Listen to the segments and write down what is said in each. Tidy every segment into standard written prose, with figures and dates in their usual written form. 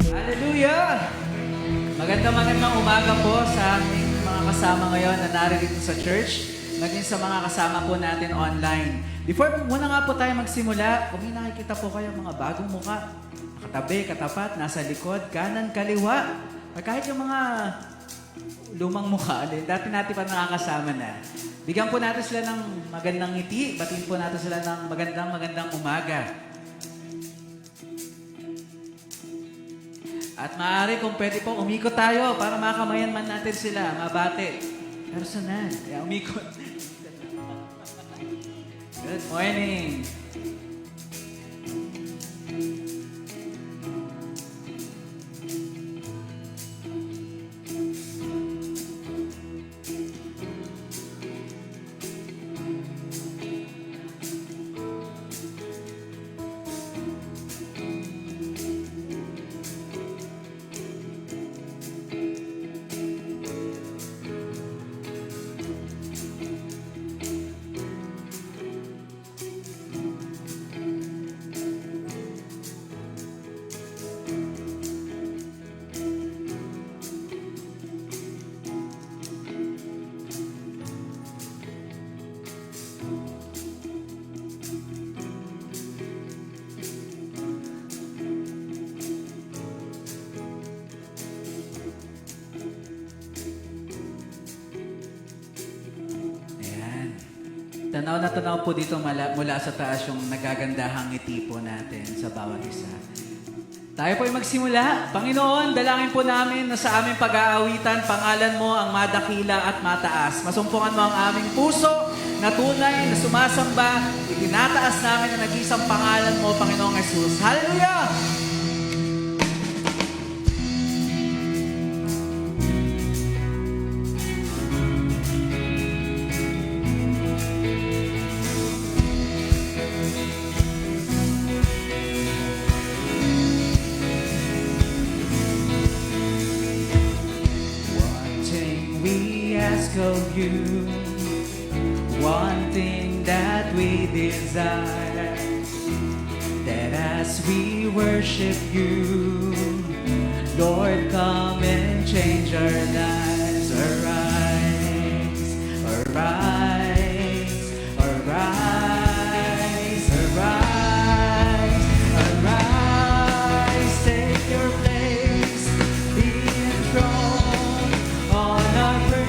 Hallelujah! Magandang umaga po sa aming mga kasama ngayon na narito sa church, maging sa mga kasama po natin online. Before muna nga po tayo magsimula, kung may nakikita po kayo mga bagong muka, katabi, katapat, nasa likod, kanan, kaliwa, o kahit yung mga lumang mukha, dati natin pa nakakasama na. Bigyan po natin sila ng magandang ngiti, batiin po natin sila ng magandang umaga. At maaari kung pwede po, umikot tayo para makamayan man natin sila, mabate. Personal. Kaya umikot. Good morning. Tanaw na tanaw po dito mula sa taas yung nagagandahang ngiti po natin sa bawat isa. Tayo po ay magsimula. Panginoon, dalangin po namin na sa aming pag-aawitan, pangalan mo ang madakila at mataas. Masumpungan mo ang aming puso na tunay na sumasamba. Itinataas namin ang nag-isang pangalan mo, Panginoong Jesus. Hallelujah! Of you, one thing that we desire, that as we worship you, Lord, come and change our lives. Arise, arise, arise, arise, arise, take your place, be enthroned on our praise.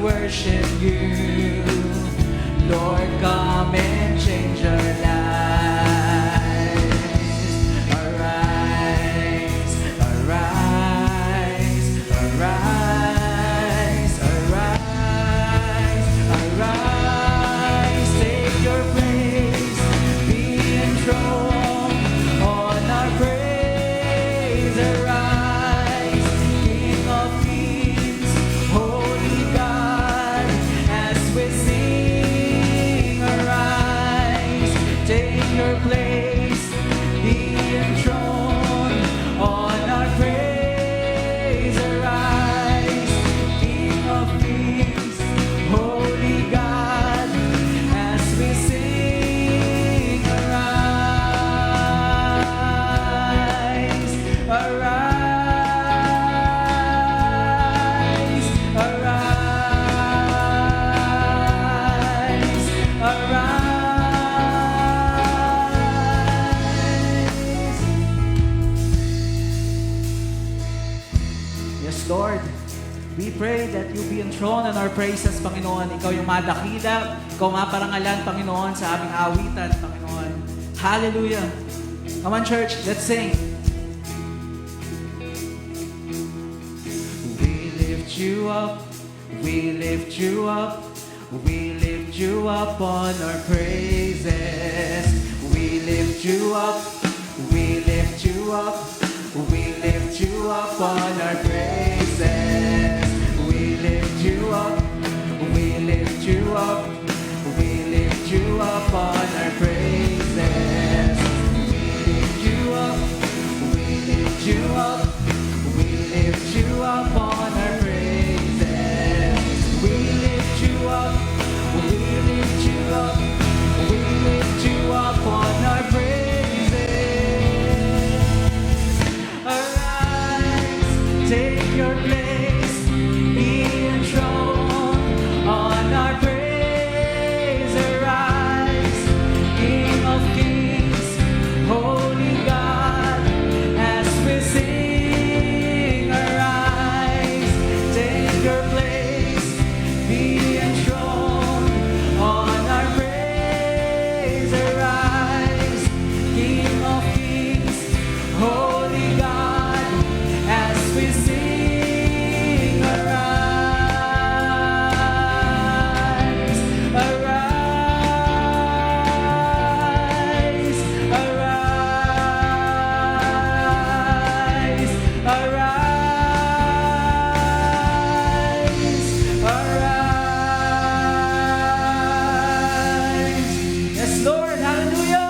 Worship you, Lord, come and change our lives. Arise, arise, arise, arise, arise, take your place, be enthroned on our praise. Arise, King of Kings, Holy God, we sing, arise, take your place, be enthroned on our praise. Arise, King of Kings, Holy God, as we sing, arise, arise, arise. Yes, Lord, we pray that you be enthroned on our praises, Panginoon. Ikaw yung madakila, ikaw maparangalan, Panginoon, sa aming awitan, Panginoon. Hallelujah! Come on, church, let's sing. We lift you up, we lift you up, we lift you up on our praises. We lift you up, we lift you up, we lift you up on our praises. We lift you up, we lift you up, we lift you up on our praises. We lift you up, we lift you up, we lift you up on our praises. We lift you up, we lift you up, we lift you up on our praises. Arise, take your place, be enthroned on our praise. Arise, King of Kings, Holy God, as we sing. Arise, take your place, be enthroned on our praise. Arise, King of Kings, Holy God, as we sing. Arise, arise, arise, arise, arise. Yes, Lord, hallelujah.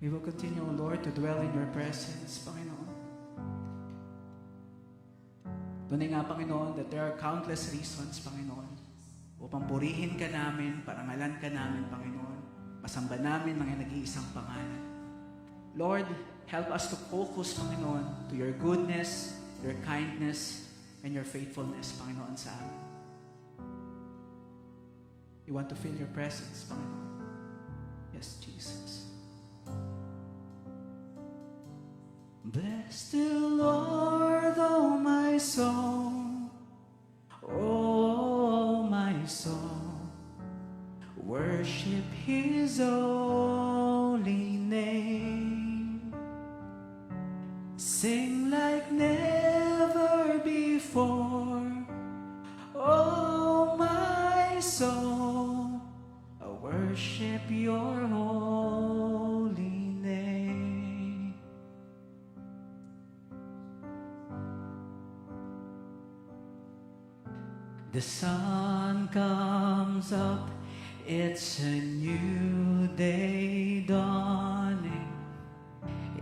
We will continue, O Lord, to dwell in your presence, Panginoon. Tunay nga, Panginoon, that there are countless reasons, Panginoon, upang purihin ka namin, parangalan ka namin, Panginoon, masamba namin mga nag-iisang pangalan. Lord, help us to focus, Panginoon, to your goodness, your kindness, and your faithfulness, Panginoon, sa amin. We want to feel your presence, Panginoon. Yes, Jesus. Bless the Lord, oh my soul, oh my soul, worship His holy name. Sing like never before, oh my soul, I worship your holy name. The sun comes up, it's a new day dawning.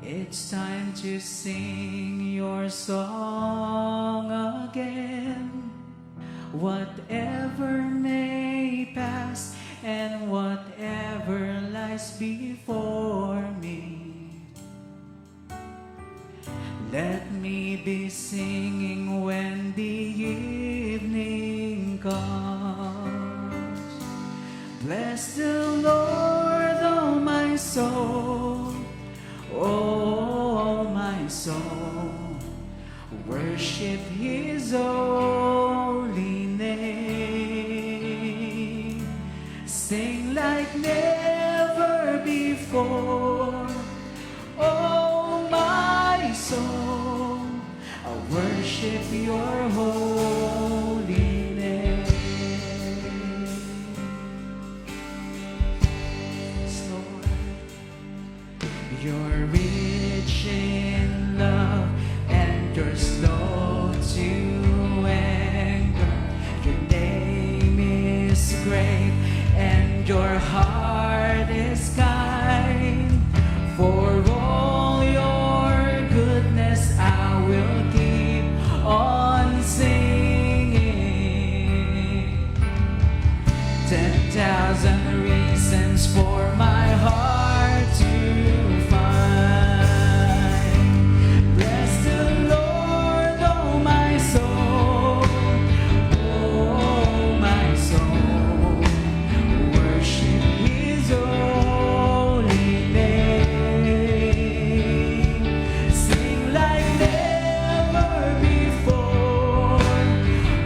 It's time to sing your song again. Whatever may pass and whatever lies before me, let me be singing when the evening comes. Bless the Lord, oh my soul, oh my soul, worship His holy name. Sing like never before, oh my soul, I worship your holy name. Yes, Lord, you're rich in love and you're slow to anger. Your name is great and your heart is kind. For all your goodness I will keep on singing. 10,000 reasons for my heart to find. Bless the Lord, oh my soul, oh my soul, worship His holy name. Sing like never before,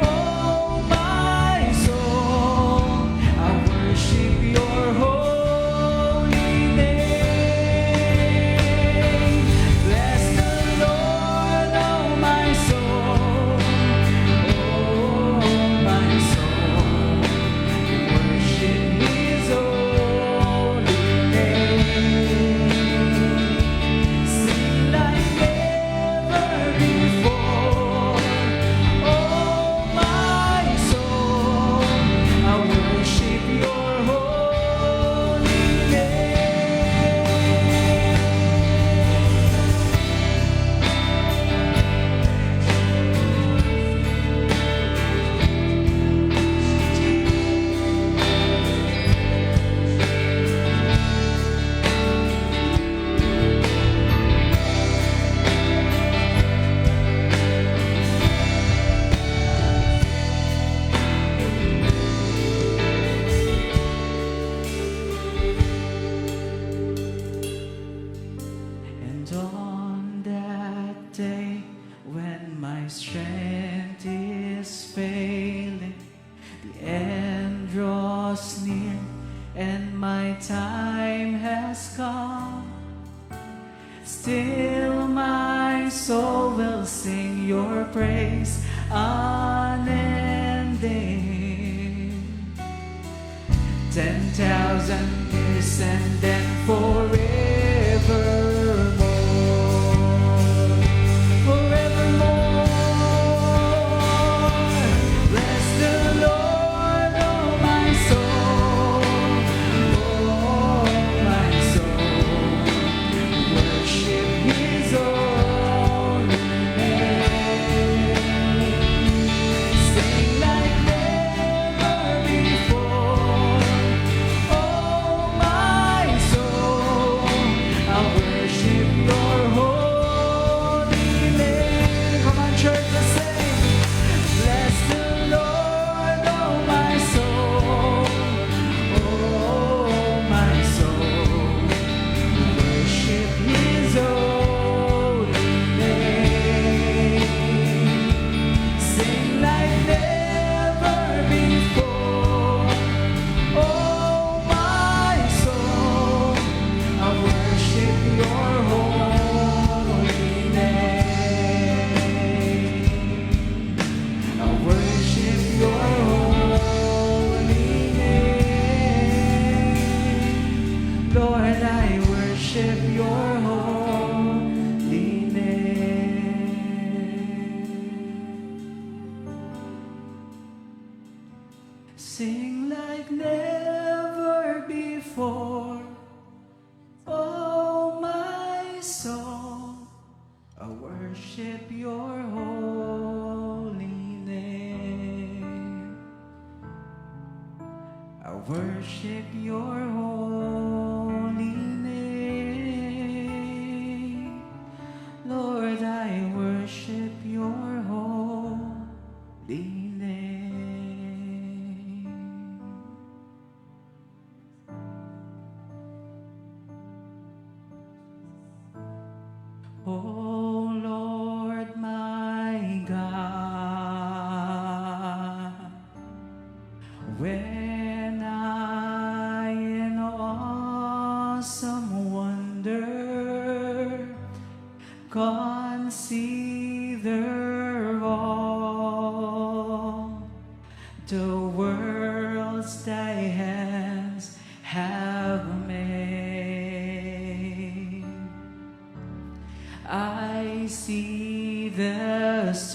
oh my soul, I worship your holy name. Bless the Lord, oh my soul, oh my soul, worship His holy name. Sing like never before, oh my soul, I worship your holy And on that day when my strength is failing, the end draws near and my time has come, still my soul will sing your praise unending. 10,000 years and then forevermore. Bless the Lord, oh my soul, oh my soul, worship your holy name. Lord, I worship your holy name. Oh Lord, my God, when I in awesome wonder consider all the worlds thy hands have made, I see the stars,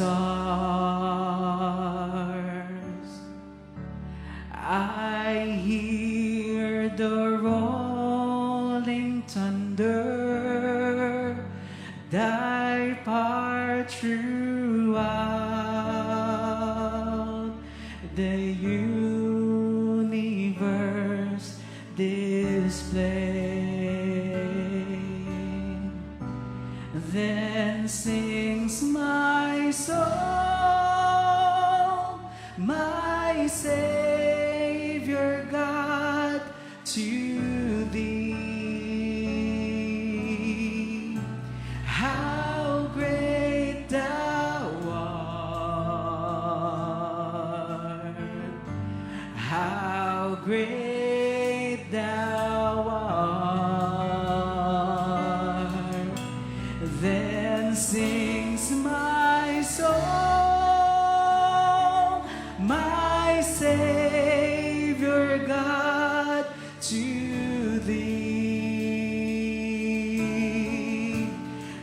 I hear the rolling thunder, thy power throughout the universe display. Then sings my soul, my Savior God, to thee. How great thou art, how great thou art. Then sings my soul, my Savior God, to thee.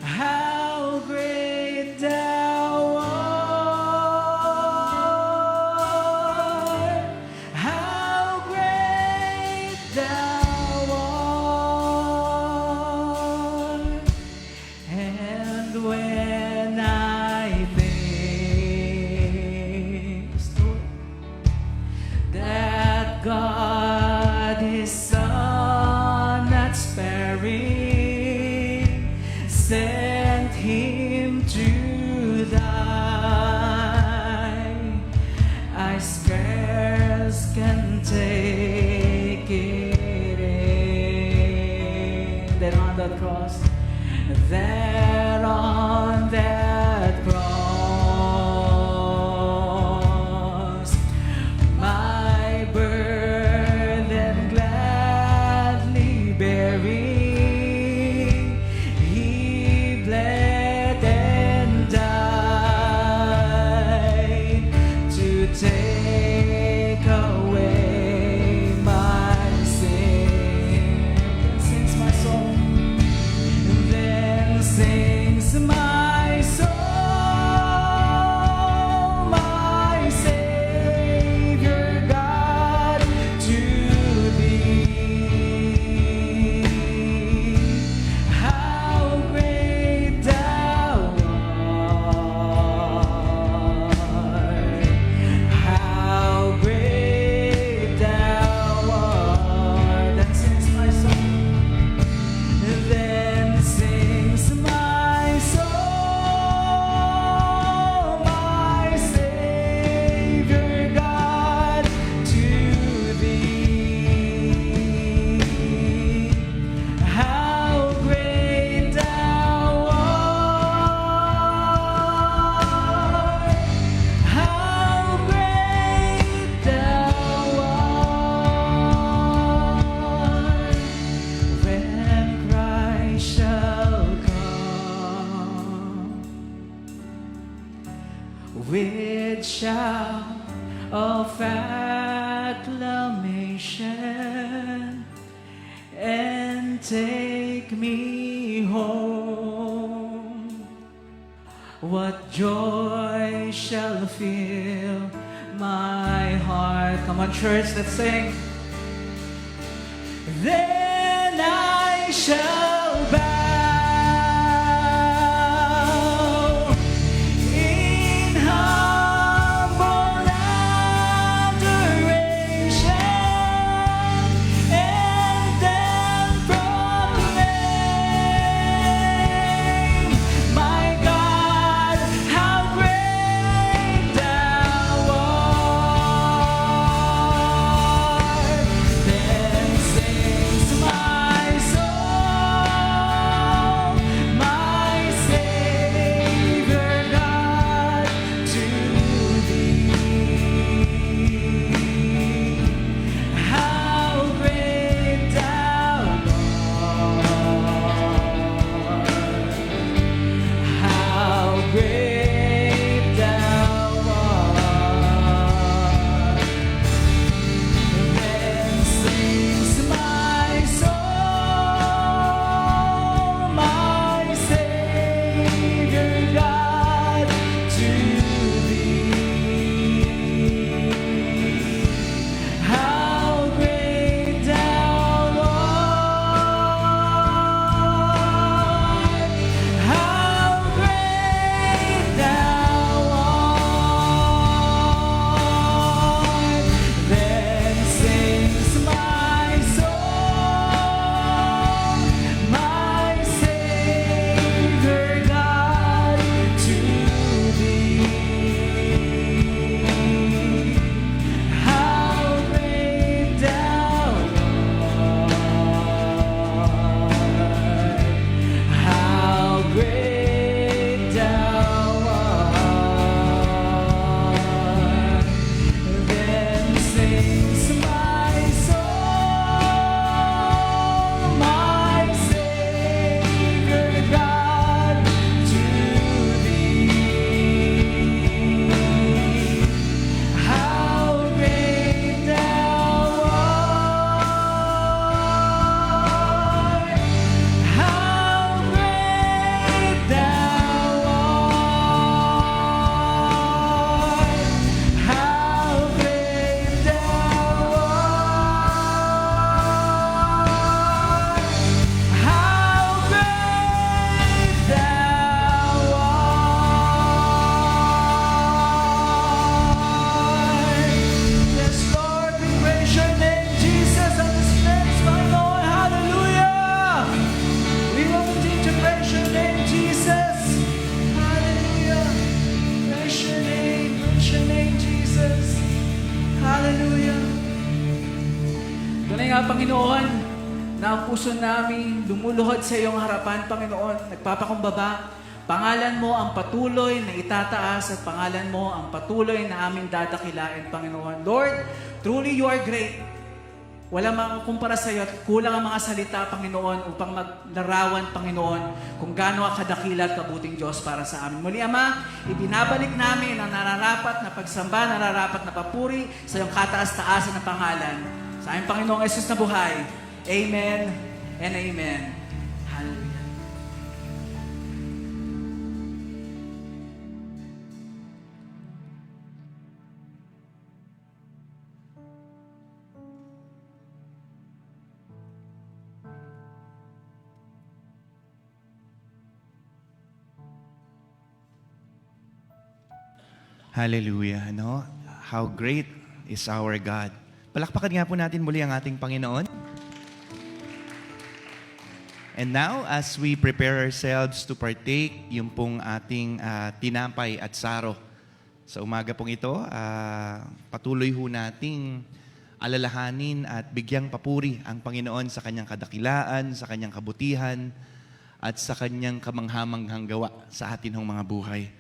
How great thou art, how great thou art. And when I think that God His Son not sparing sent Him to die, I scarce can take it in. That on that cross, that on that cross, my burden gladly bearing, He bled and died to take away my sin. Sings my soul. Then sings my soul, my Savior God, to thee. How great thou art, how great thou art. Then sings my soul. Then sings my soul, my Savior God, to thee. How great thou art, how great thou art. When Christ shall come with shout of acclamation and take me home, what joy shall fill my heart. Come on, church, let's sing. Then I shall bow in humble adoration na ang puso namin lumuluhod sa iyong harapan, Panginoon, nagpapakumbaba. Pangalan mo ang patuloy na itataas at pangalan mo ang patuloy na aming dadakilain, Panginoon. Lord, truly you are great. Wala makakumpara sa iyo at kulang ang mga salita, Panginoon, upang maglarawan, Panginoon, kung gaano ka kadakila at kabuting Diyos para sa amin. Muli, Ama, ibinabalik namin ang nararapat na pagsamba, nararapat na papuri sa iyong kataas-taasan na pangalan. Sa aming Panginoong Jesus na buhay. Amen and amen. Hallelujah. Hallelujah, no? How great is our God. Palakpakan nga po natin muli ang ating Panginoon. And now, as we prepare ourselves to partake, yung pong ating tinapay at saro. Sa umaga pong ito, patuloy ho nating alalahanin at bigyang papuri ang Panginoon sa kanyang kadakilaan, sa kanyang kabutihan, at sa kanyang kamanghamanghang gawa sa atin hong mga buhay.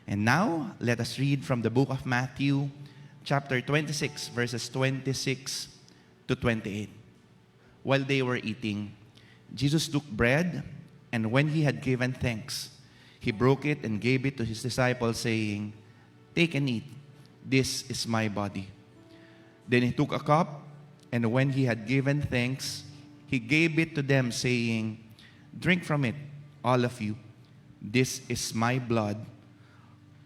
And now, let us read from the book of Matthew, chapter 26, verses 26 to 28. While they were eating, Jesus took bread, and when he had given thanks, he broke it and gave it to his disciples, saying, "Take and eat, this is my body." Then he took a cup, and when he had given thanks, he gave it to them, saying, "Drink from it, all of you. This is my blood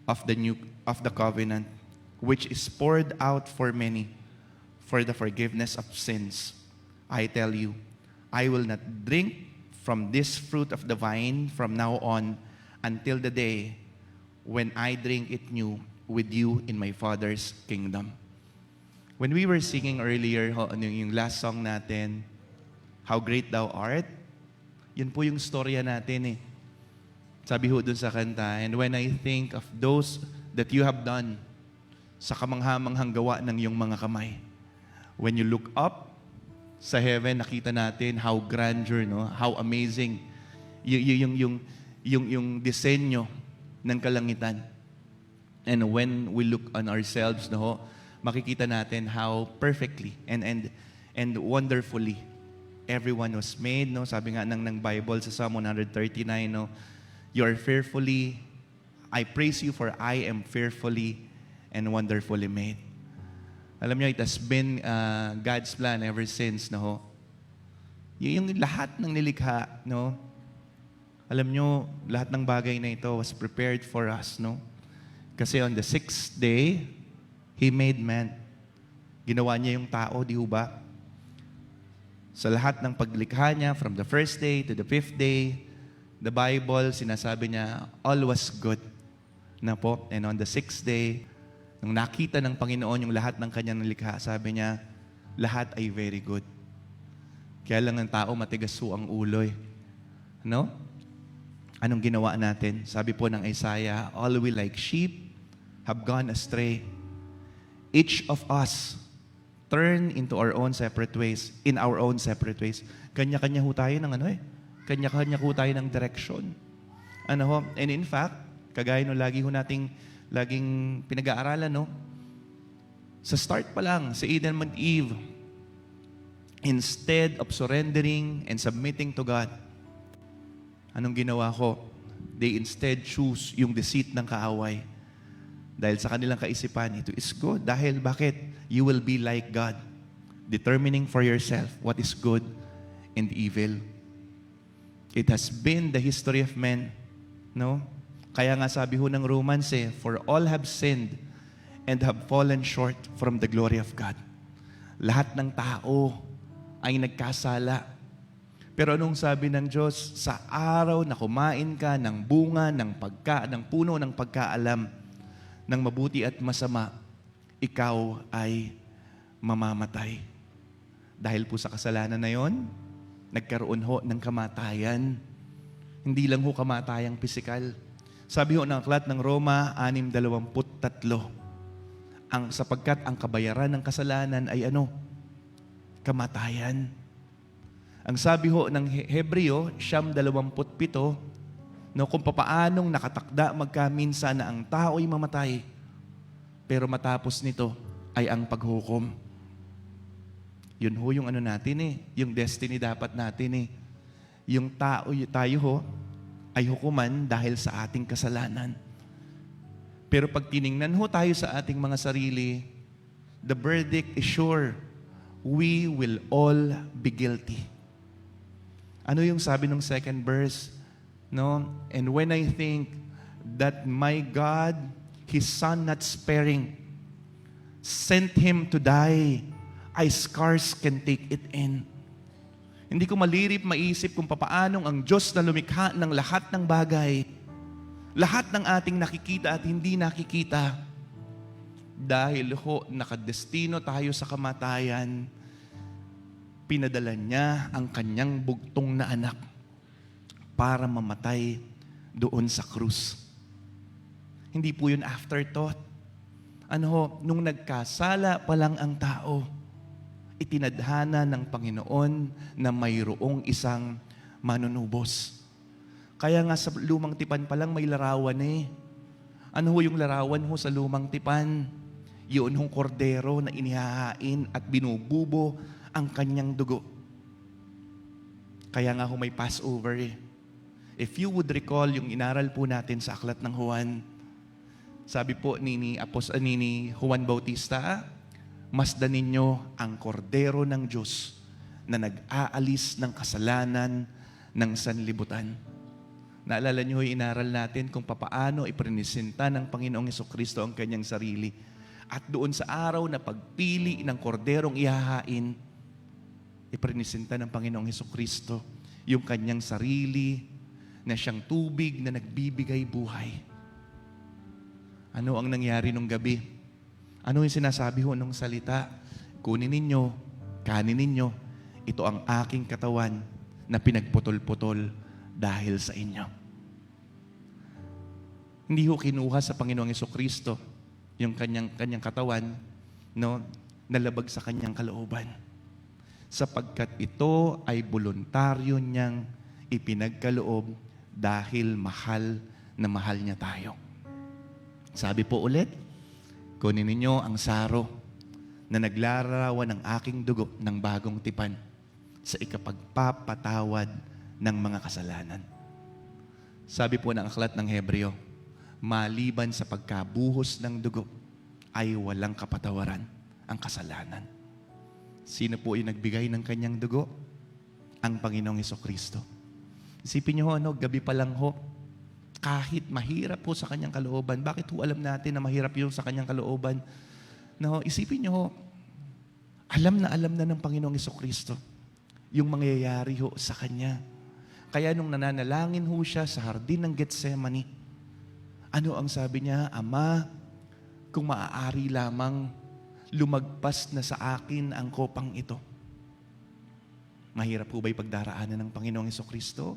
of the covenant, which is poured out for many for the forgiveness of sins. I tell you, I will not drink from this fruit of the vine from now on until the day when I drink it new with you in my Father's kingdom." When we were singing earlier, yung last song natin, "How Great Thou Art," yun po yung storya natin eh. Sabi ho dun sa kanta, "And when I think of those that you have done," sa kamanghamanghang gawa ng iyong mga kamay. When you look up sa heaven, nakita natin how grandeur, no? How amazing yung disenyo ng kalangitan. And when we look on ourselves, no, makikita natin how perfectly and wonderfully everyone was made, no? Sabi nga ng Bible sa Psalm 139, no, "You are fearfully, I praise you for I am fearfully and wonderfully made." Alam niyo, it has been God's plan ever since, no? Yung lahat ng nilikha, no? Alam niyo, lahat ng bagay na ito was prepared for us, no? Kasi on the 6th day, He made man. Ginawa niya yung tao, di ba? Sa lahat ng paglikha niya, from the 1st day to the 5th day, the Bible, sinasabi niya, all was good. Na po, and on the 6th day, nung nakita ng Panginoon yung lahat ng kanyang nilikha, sabi niya, lahat ay very good. Kaya lang ng tao matigas ho ang ulo eh. No? Anong ginawa natin? Sabi po ng Isaiah, "All we like sheep have gone astray. Each of us turn into our own separate ways, in our own separate ways." Kanya-kanya ho tayo ng kanya-kanya ho tayo ng direction. And in fact, kagaya no lagi ho nating laging pinag-aaralan, no? Sa start pa lang, sa Eden and Eve, instead of surrendering and submitting to God, anong ginawa ko? They instead choose yung deceit ng kaaway. Dahil sa kanilang kaisipan, ito is good. Dahil bakit? You will be like God, determining for yourself what is good and evil. It has been the history of men, no? Kaya nga sabi ho ng Romans "For all have sinned and have fallen short from the glory of God." Lahat ng tao ay nagkasala. Pero anong sabi ng Diyos? Sa araw na kumain ka ng bunga, ng puno ng pagkaalam, ng mabuti at masama, ikaw ay mamamatay. Dahil po sa kasalanan na yon, nagkaroon ho ng kamatayan. Hindi lang ho kamatayang pisikal. Sabi ho ng aklat ng Roma 6:23, sapagkat ang kabayaran ng kasalanan ay ano? Kamatayan. Ang sabi ho ng Hebreo, 27, no, kung papaanong nakatakda magkaminsan na ang tao'y mamatay, pero matapos nito ay ang paghukom. Yun ho yung ano natin yung destiny dapat natin Yung tayo ho ay hukuman dahil sa ating kasalanan. Pero pag tiningnan ho tayo sa ating mga sarili, the verdict is sure. We will all be guilty. Ano yung sabi ng second verse? No? And when I think that my God, His Son not sparing, sent Him to die, I scarce can take it in. Hindi ko malirip maisip kung papaanong ang Diyos na lumikha ng lahat ng bagay, lahat ng ating nakikita at hindi nakikita, dahil ho nakadestino tayo sa kamatayan, pinadala niya ang kanyang bugtong na anak para mamatay doon sa krus. Hindi po yun afterthought. Nung nagkasala pa lang ang tao, itinadhana ng Panginoon na mayroong isang manunubos. Kaya nga sa lumang tipan pa lang may larawan Ano ho yung larawan ho sa lumang tipan? Yun hong kordero na inihahain at binububo ang kanyang dugo. Kaya nga ho may Passover If you would recall yung inaral po natin sa aklat ng Juan, sabi po ni Juan Bautista, masdan ninyo ang kordero ng Diyos na nag-aalis ng kasalanan ng sanlibutan. Naalala niyo yung inaral natin kung papaano iprinisinta ng Panginoong Hesukristo ang kanyang sarili. At doon sa araw na pagpili ng korderong ihahain, iprinisinta ng Panginoong Hesukristo yung kanyang sarili na siyang tubig na nagbibigay buhay. Ano ang nangyari nung gabi? Ano yung sinasabi ho ng salita? Kunin ninyo, kanin ninyo, ito ang aking katawan na pinagputol-putol dahil sa inyo. Hindi ho kinuha sa Panginoong Hesukristo yung kanyang katawan, no, nalabag sa kanyang kalooban. Sapagkat ito ay voluntaryo niyang ipinagkaloob dahil mahal na mahal niya tayo. Sabi po ulit, kunin ninyo ang saro na naglalarawan ng aking dugo ng bagong tipan sa ikapagpapatawad ng mga kasalanan. Sabi po ng aklat ng Hebreo, maliban sa pagkabuhos ng dugo, ay walang kapatawaran ang kasalanan. Sino po yung nagbigay ng kanyang dugo? Ang Panginoong Hesukristo. Isipin niyo gabi pa lang kahit mahirap po sa kanyang kalooban, bakit ho alam natin na mahirap yung sa kanyang kalooban? No, isipin niyo alam na ng Panginoong Hesukristo yung mangyayari sa kanya. Kaya nung nananalangin siya sa hardin ng Getsemani, ano ang sabi niya? Ama, kung maaari lamang lumagpas na sa akin ang kopang ito. Mahirap po ba'y pagdaraanan ng Panginoong Hesukristo?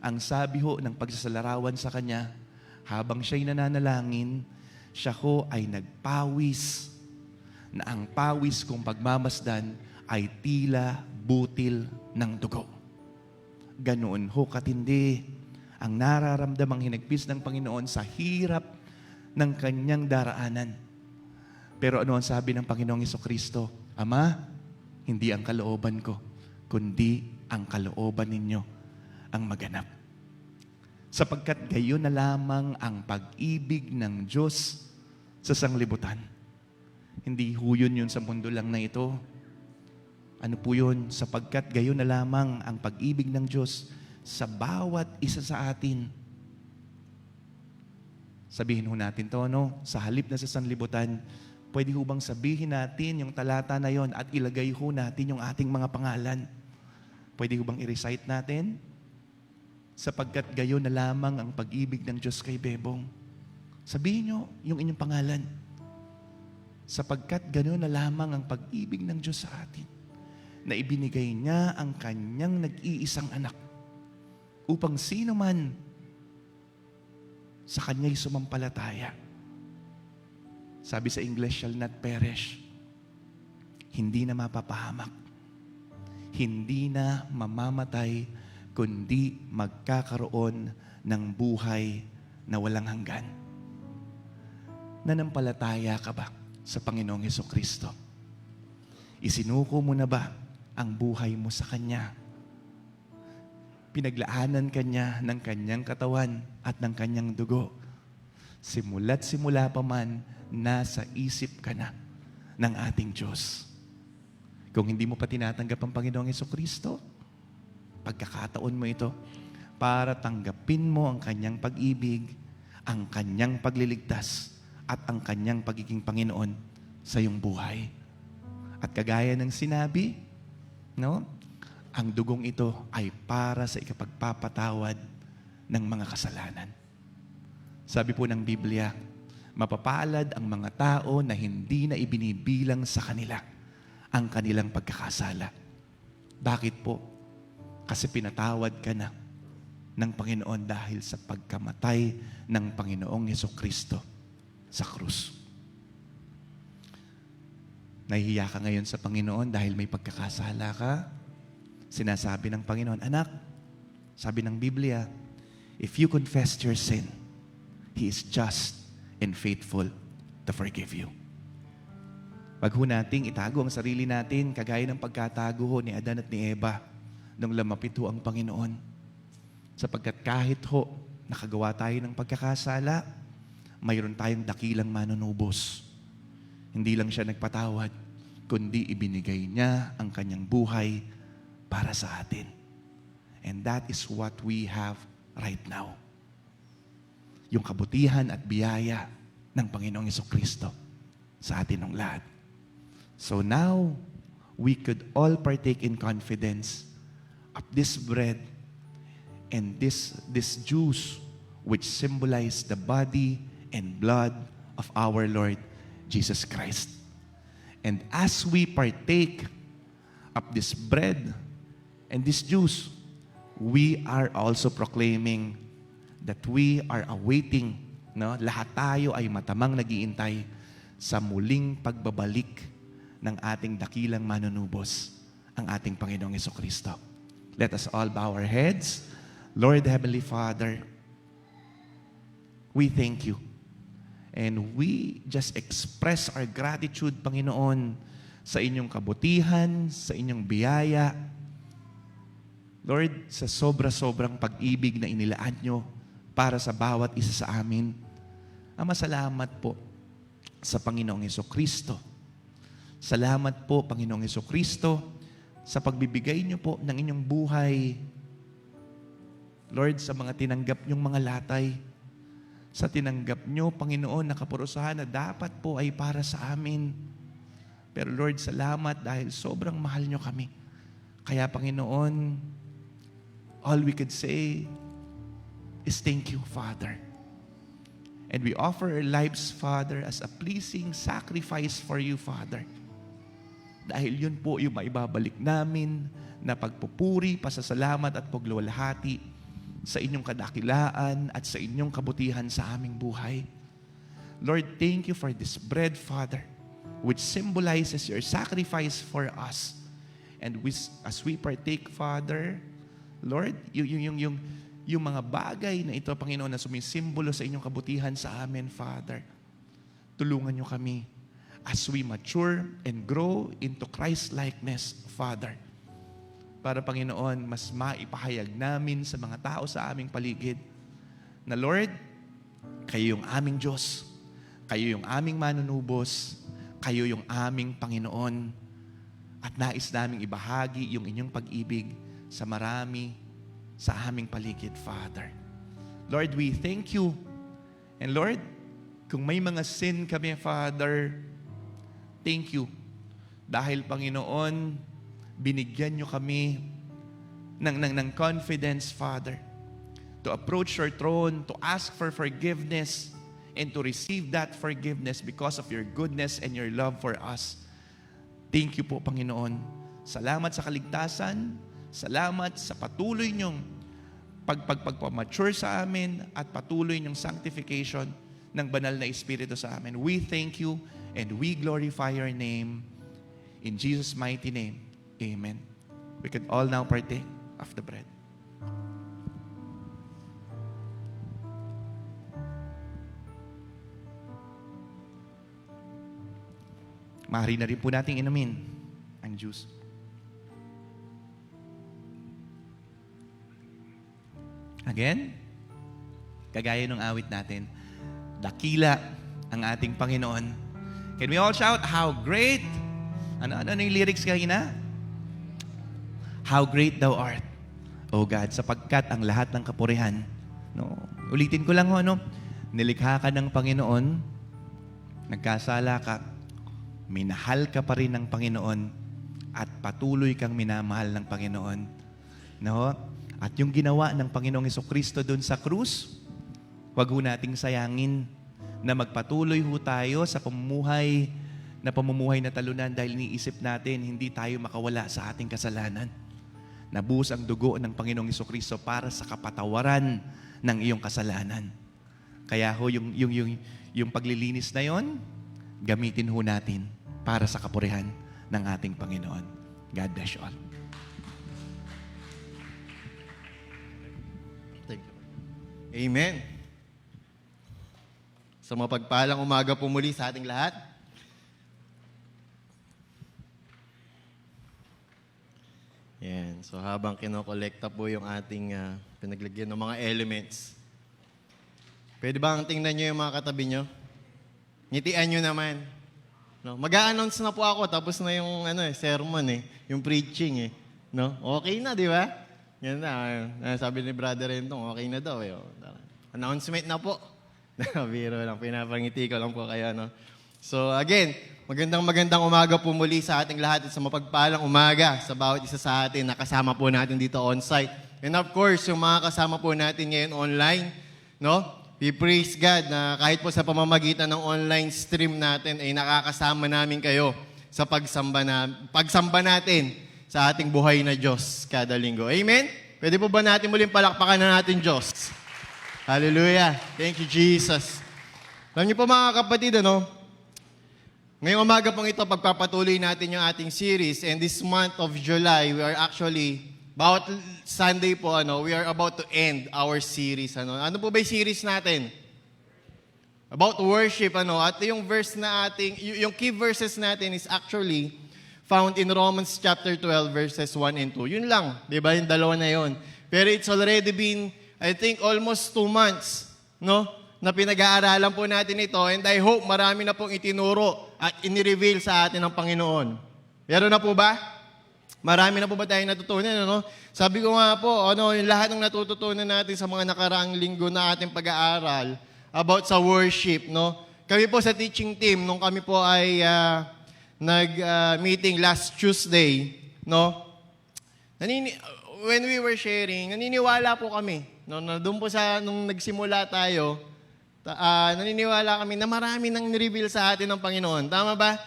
Ang sabi ng pagsasalarawan sa kanya, habang siya'y nananalangin, siya ay nagpawis, na ang pawis kung pagmamasdan ay tila butil ng dugo. Ganoon katindi ang nararamdamang hinagpis ng Panginoon sa hirap ng kanyang daraanan. Pero ano ang sabi ng Panginoong Hesukristo? Ama, hindi ang kalooban ko, kundi ang kalooban ninyo ang maganap. Sapagkat gayon na lamang ang pag-ibig ng Diyos sa sanglibutan. Hindi ho yun sa mundo lang na ito. Ano po yun? Sapagkat gayon na lamang ang pag-ibig ng Diyos sa bawat isa sa atin. Sabihin ho natin to, sa halip na sa sanlibutan, pwede ho bang sabihin natin yung talata na yon at ilagay ho natin yung ating mga pangalan? Pwede ho bang i-recite natin? Sapagkat gayon na lamang ang pag-ibig ng Diyos kay Bebong. Sabihin nyo yung inyong pangalan. Sapagkat gayon na lamang ang pag-ibig ng Diyos sa atin, na ibinigay niya ang kanyang nag-iisang anak, upang sino man sa kanya'y sumampalataya. Sabi sa English, shall not perish. Hindi na mapapahamak. hindi na mamamatay, kundi magkakaroon ng buhay na walang hanggan. Nanampalataya ka ba sa Panginoong Hesukristo? Isinuko mo na ba ang buhay mo sa Kanya? Pinaglaanan ka niya ng Kanyang katawan at ng Kanyang dugo. Simula't simula pa man, nasa isip ka na ng ating Diyos. Kung hindi mo pa tinatanggap ang Panginoong Hesukristo, pagkakataon mo ito para tanggapin mo ang Kanyang pag-ibig, ang Kanyang pagliligtas, at ang Kanyang pagiging Panginoon sa iyong buhay. At kagaya ng sinabi, no, ang dugong ito ay para sa ikapagpapatawad ng mga kasalanan. Sabi po ng Biblia, mapapalad ang mga tao na hindi na ibinibilang sa kanila ang kanilang pagkakasala. Bakit po? Kasi pinatawad ka na ng Panginoon dahil sa pagkamatay ng Panginoong Hesukristo sa krus. Nahihiya ka ngayon sa Panginoon dahil may pagkakasala ka. Sinasabi ng Panginoon, anak, sabi ng Biblia, if you confess your sin, He is just and faithful to forgive you. Wag ho nating itago ang sarili natin kagaya ng pagkatago ho ni Adan at ni Eva nung lumapit ho ang Panginoon. Sapagkat kahit ho nakagawa tayo ng pagkakasala, mayroon tayong dakilang manunubos. Hindi lang siya nagpatawad, kundi ibinigay niya ang kanyang buhay para sa atin. And that is what we have right now. Yung kabutihan at biyaya ng Panginoong Hesukristo sa atin ng lahat. So now, we could all partake in confidence of this bread and this juice which symbolize the body and blood of our Lord Jesus Christ. And as we partake of this bread and this juice, we are also proclaiming that we are awaiting, no? Lahat tayo ay matamang nag-iintay sa muling pagbabalik ng ating dakilang manunubos, ang ating Panginoong Hesukristo. Let us all bow our heads. Lord Heavenly Father, we thank you. And we just express our gratitude, Panginoon, sa inyong kabutihan, sa inyong biyaya. Lord, sa sobra-sobrang pag-ibig na inilaan nyo para sa bawat isa sa amin. Ama, salamat po sa Panginoong Hesukristo. Salamat po, Panginoong Hesukristo, sa pagbibigay nyo po ng inyong buhay. Lord, sa mga tinanggap nyong mga latay, sa tinanggap nyo, Panginoon, na kaparusahan na dapat po ay para sa amin. Pero Lord, salamat dahil sobrang mahal nyo kami. Kaya Panginoon, all we could say is thank you, Father. And we offer our lives, Father, as a pleasing sacrifice for you, Father. Dahil yun po yung maibabalik namin na pagpupuri, pasasalamat at pagluwalhati sa inyong kadakilaan at sa inyong kabutihan sa aming buhay. Lord, thank you for this bread, Father, which symbolizes your sacrifice for us. And as we partake, Father, Lord, yung mga bagay na ito, Panginoon, na sumisimbolo sa inyong kabutihan sa amin, Father, tulungan nyo kami as we mature and grow into Christ-likeness, Father. Para, Panginoon, mas maipahayag namin sa mga tao sa aming paligid na, Lord, kayo yung aming Diyos, kayo yung aming manunubos, kayo yung aming Panginoon, at nais naming ibahagi yung inyong pag-ibig sa marami sa aming paligid, Father. Lord, we thank you. And Lord, kung may mga sin kami, Father, thank you. Dahil, Panginoon, binigyan nyo kami ng confidence, Father, to approach your throne, to ask for forgiveness, and to receive that forgiveness because of your goodness and your love for us. Thank you po, Panginoon. Salamat sa kaligtasan. Salamat sa patuloy nyong pagpamature sa amin at patuloy nyong sanctification ng banal na Espiritu sa amin. We thank you and we glorify your name. In Jesus' mighty name, amen. We could all now partake of the bread. Maaari na rin po nating inumin ang juice. Again, kagaya ng awit natin, dakila ang ating Panginoon. Can we all shout, how great? Ano yung lyrics kanina? How great thou art, O God, sapagkat ang lahat ng kapurihan. No? Ulitin ko lang ho, no? Nilikha ka ng Panginoon, nagkasala ka, minahal ka pa rin ng Panginoon, at patuloy kang minamahal ng Panginoon. No? At yung ginawa ng Panginoong Jesucristo doon sa krus, wag ho nating sayangin na magpatuloy ho tayo sa pamumuhay na talunan dahil niisip natin hindi tayo makawala sa ating kasalanan. Nabuhos ang dugo ng Panginoong Jesucristo para sa kapatawaran ng iyong kasalanan. Kaya ho, yung paglilinis na yon, gamitin ho natin para sa kapurihan ng ating Panginoon. God bless you all. Amen. Sa mapagpalang umaga po muli sa ating lahat. Yan. So habang kinokolekta po yung ating pinaglagyan ng mga elements, pwede bang tingnan nyo yung mga katabi nyo? Ngitian nyo naman. No? Mag-a-announce na po ako, tapos na yung sermon yung preaching No? Okay na, di ba? Yan na. Sabi ni Brother Rentong, okay na daw. Announcement na po. Biro lang, pinapangiti ko lang po kayo. No? So again, magandang umaga po muli sa ating lahat at sa mapagpalang umaga sa bawat isa sa atin na kasama po natin dito on-site. And of course, yung mga kasama po natin ngayon online, no? We praise God na kahit po sa pamamagitan ng online stream natin ay nakakasama namin kayo sa pagsamba natin sa ating buhay na Diyos kada linggo. Amen? Pwede po ba natin muling palakpakan na natin Diyos? Hallelujah. Thank you, Jesus. Alam niyo po mga kapatid, ngayong umaga pong ito, pagpapatuloy natin yung ating series. And this month of July, we are actually, bawat Sunday po, we are about to end our series. Ano po ba yung series natin? About worship. At yung verse na yung key verses natin is actually found in Romans chapter 12, verses 1 and 2. Yun lang. Di ba? Yung dalawa na yun. Pero it's already been, I think, almost 2 months, na pinag-aaralan po natin ito. And I hope marami na pong itinuro at inireveal sa atin ng Panginoon. Pero na po ba? Marami na po ba tayong natutunan? Sabi ko nga po, yung lahat ng natututunan natin sa mga nakaraang linggo na ating pag-aaral about sa worship. Kami po sa teaching team, nung kami po ay nag-meeting last Tuesday, when we were sharing, naniniwala po kami. Doon po nung nagsimula tayo, naniniwala kami na marami nang nireveal sa atin ng Panginoon. Tama ba?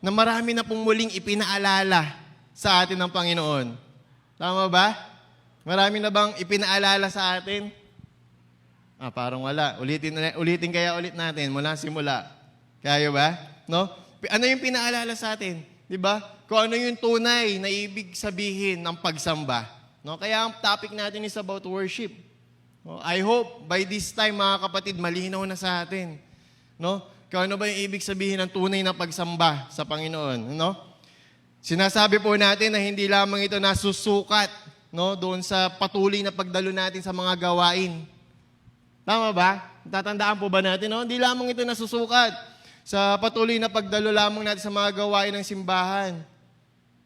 Na marami na pong muling ipinaalala sa atin ng Panginoon. Tama ba? Marami na bang ipinaalala sa atin? Parang wala. Ulitin kaya ulit natin mula simula. Kaya ba? Ano yung pinaalala sa atin? Diba? Kung ano yung tunay na ibig sabihin ng pagsamba. Kaya ang topic natin is about worship. I hope by this time, mga kapatid, malinaw na sa atin. Kung ano ba yung ibig sabihin ng tunay na pagsamba sa Panginoon. Sinasabi po natin na hindi lamang ito nasusukat doon sa patuloy na pagdalo natin sa mga gawain. Tama ba? Tatandaan po ba natin? Hindi lamang ito nasusukat sa patuloy na pagdalo lamang natin sa mga gawain ng simbahan.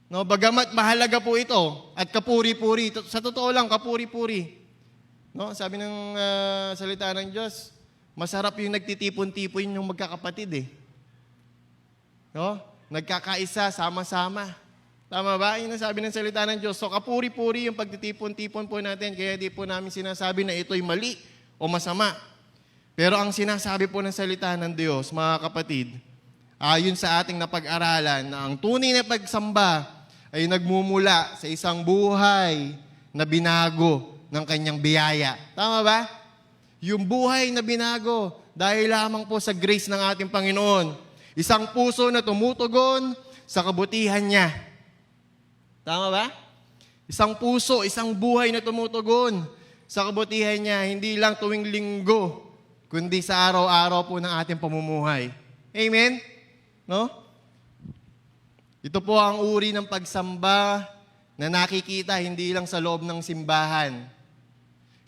Bagamat mahalaga po ito at kapuri-puri. Sa totoo lang, kapuri-puri. Sabi ng salita ng Diyos, masarap yung nagtitipon-tipon yung magkakapatid Nagkakaisa, sama-sama. Tama ba? Yun ang sabi ng salita ng Diyos. So kapuri-puri yung pagtitipon-tipon po natin, kaya di po namin sinasabi na ito'y mali o masama. Pero ang sinasabi po ng salita ng Diyos, mga kapatid, ayon sa ating napag-aralan, na ang tunay na pagsamba ay nagmumula sa isang buhay na binago ng kanyang biyaya. Tama ba? Yung buhay na binago dahil lamang po sa grace ng ating Panginoon. Isang puso na tumutugon sa kabutihan niya. Tama ba? Isang puso, isang buhay na tumutugon sa kabutihan niya, hindi lang tuwing linggo, kundi sa araw-araw po ng ating pamumuhay. Amen? No? Ito po ang uri ng pagsamba na nakikita hindi lang sa loob ng simbahan,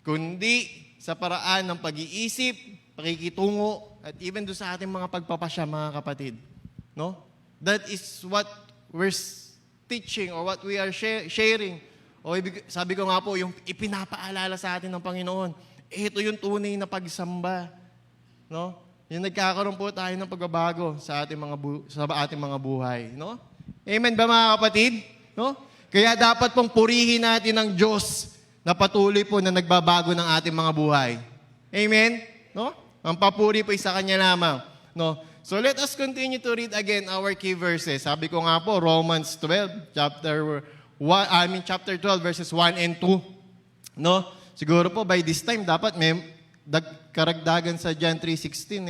kundi sa paraan ng pag-iisip, pakikitungo, at even do sa ating mga pagpapasya, mga kapatid. No? That is what we're teaching or what we are sharing. O sabi ko nga po, yung ipinapaalala sa atin ng Panginoon, ito yung tunay na pagsamba. No? Yung nagkakaroon po tayo ng pagbabago sa ating mga buhay. No? Amen ba, mga kapatid? No? Kaya dapat pong purihin natin ang Diyos na patuloy po na nagbabago ng ating mga buhay. Amen? No? Ang papuri po sa Kanya lamang. No? So let us continue to read again our key verses. Sabi ko nga po, Romans 12, chapter 12, verses 1 and 2. No? Siguro po, by this time, dapat may karagdagan sa John 3:16,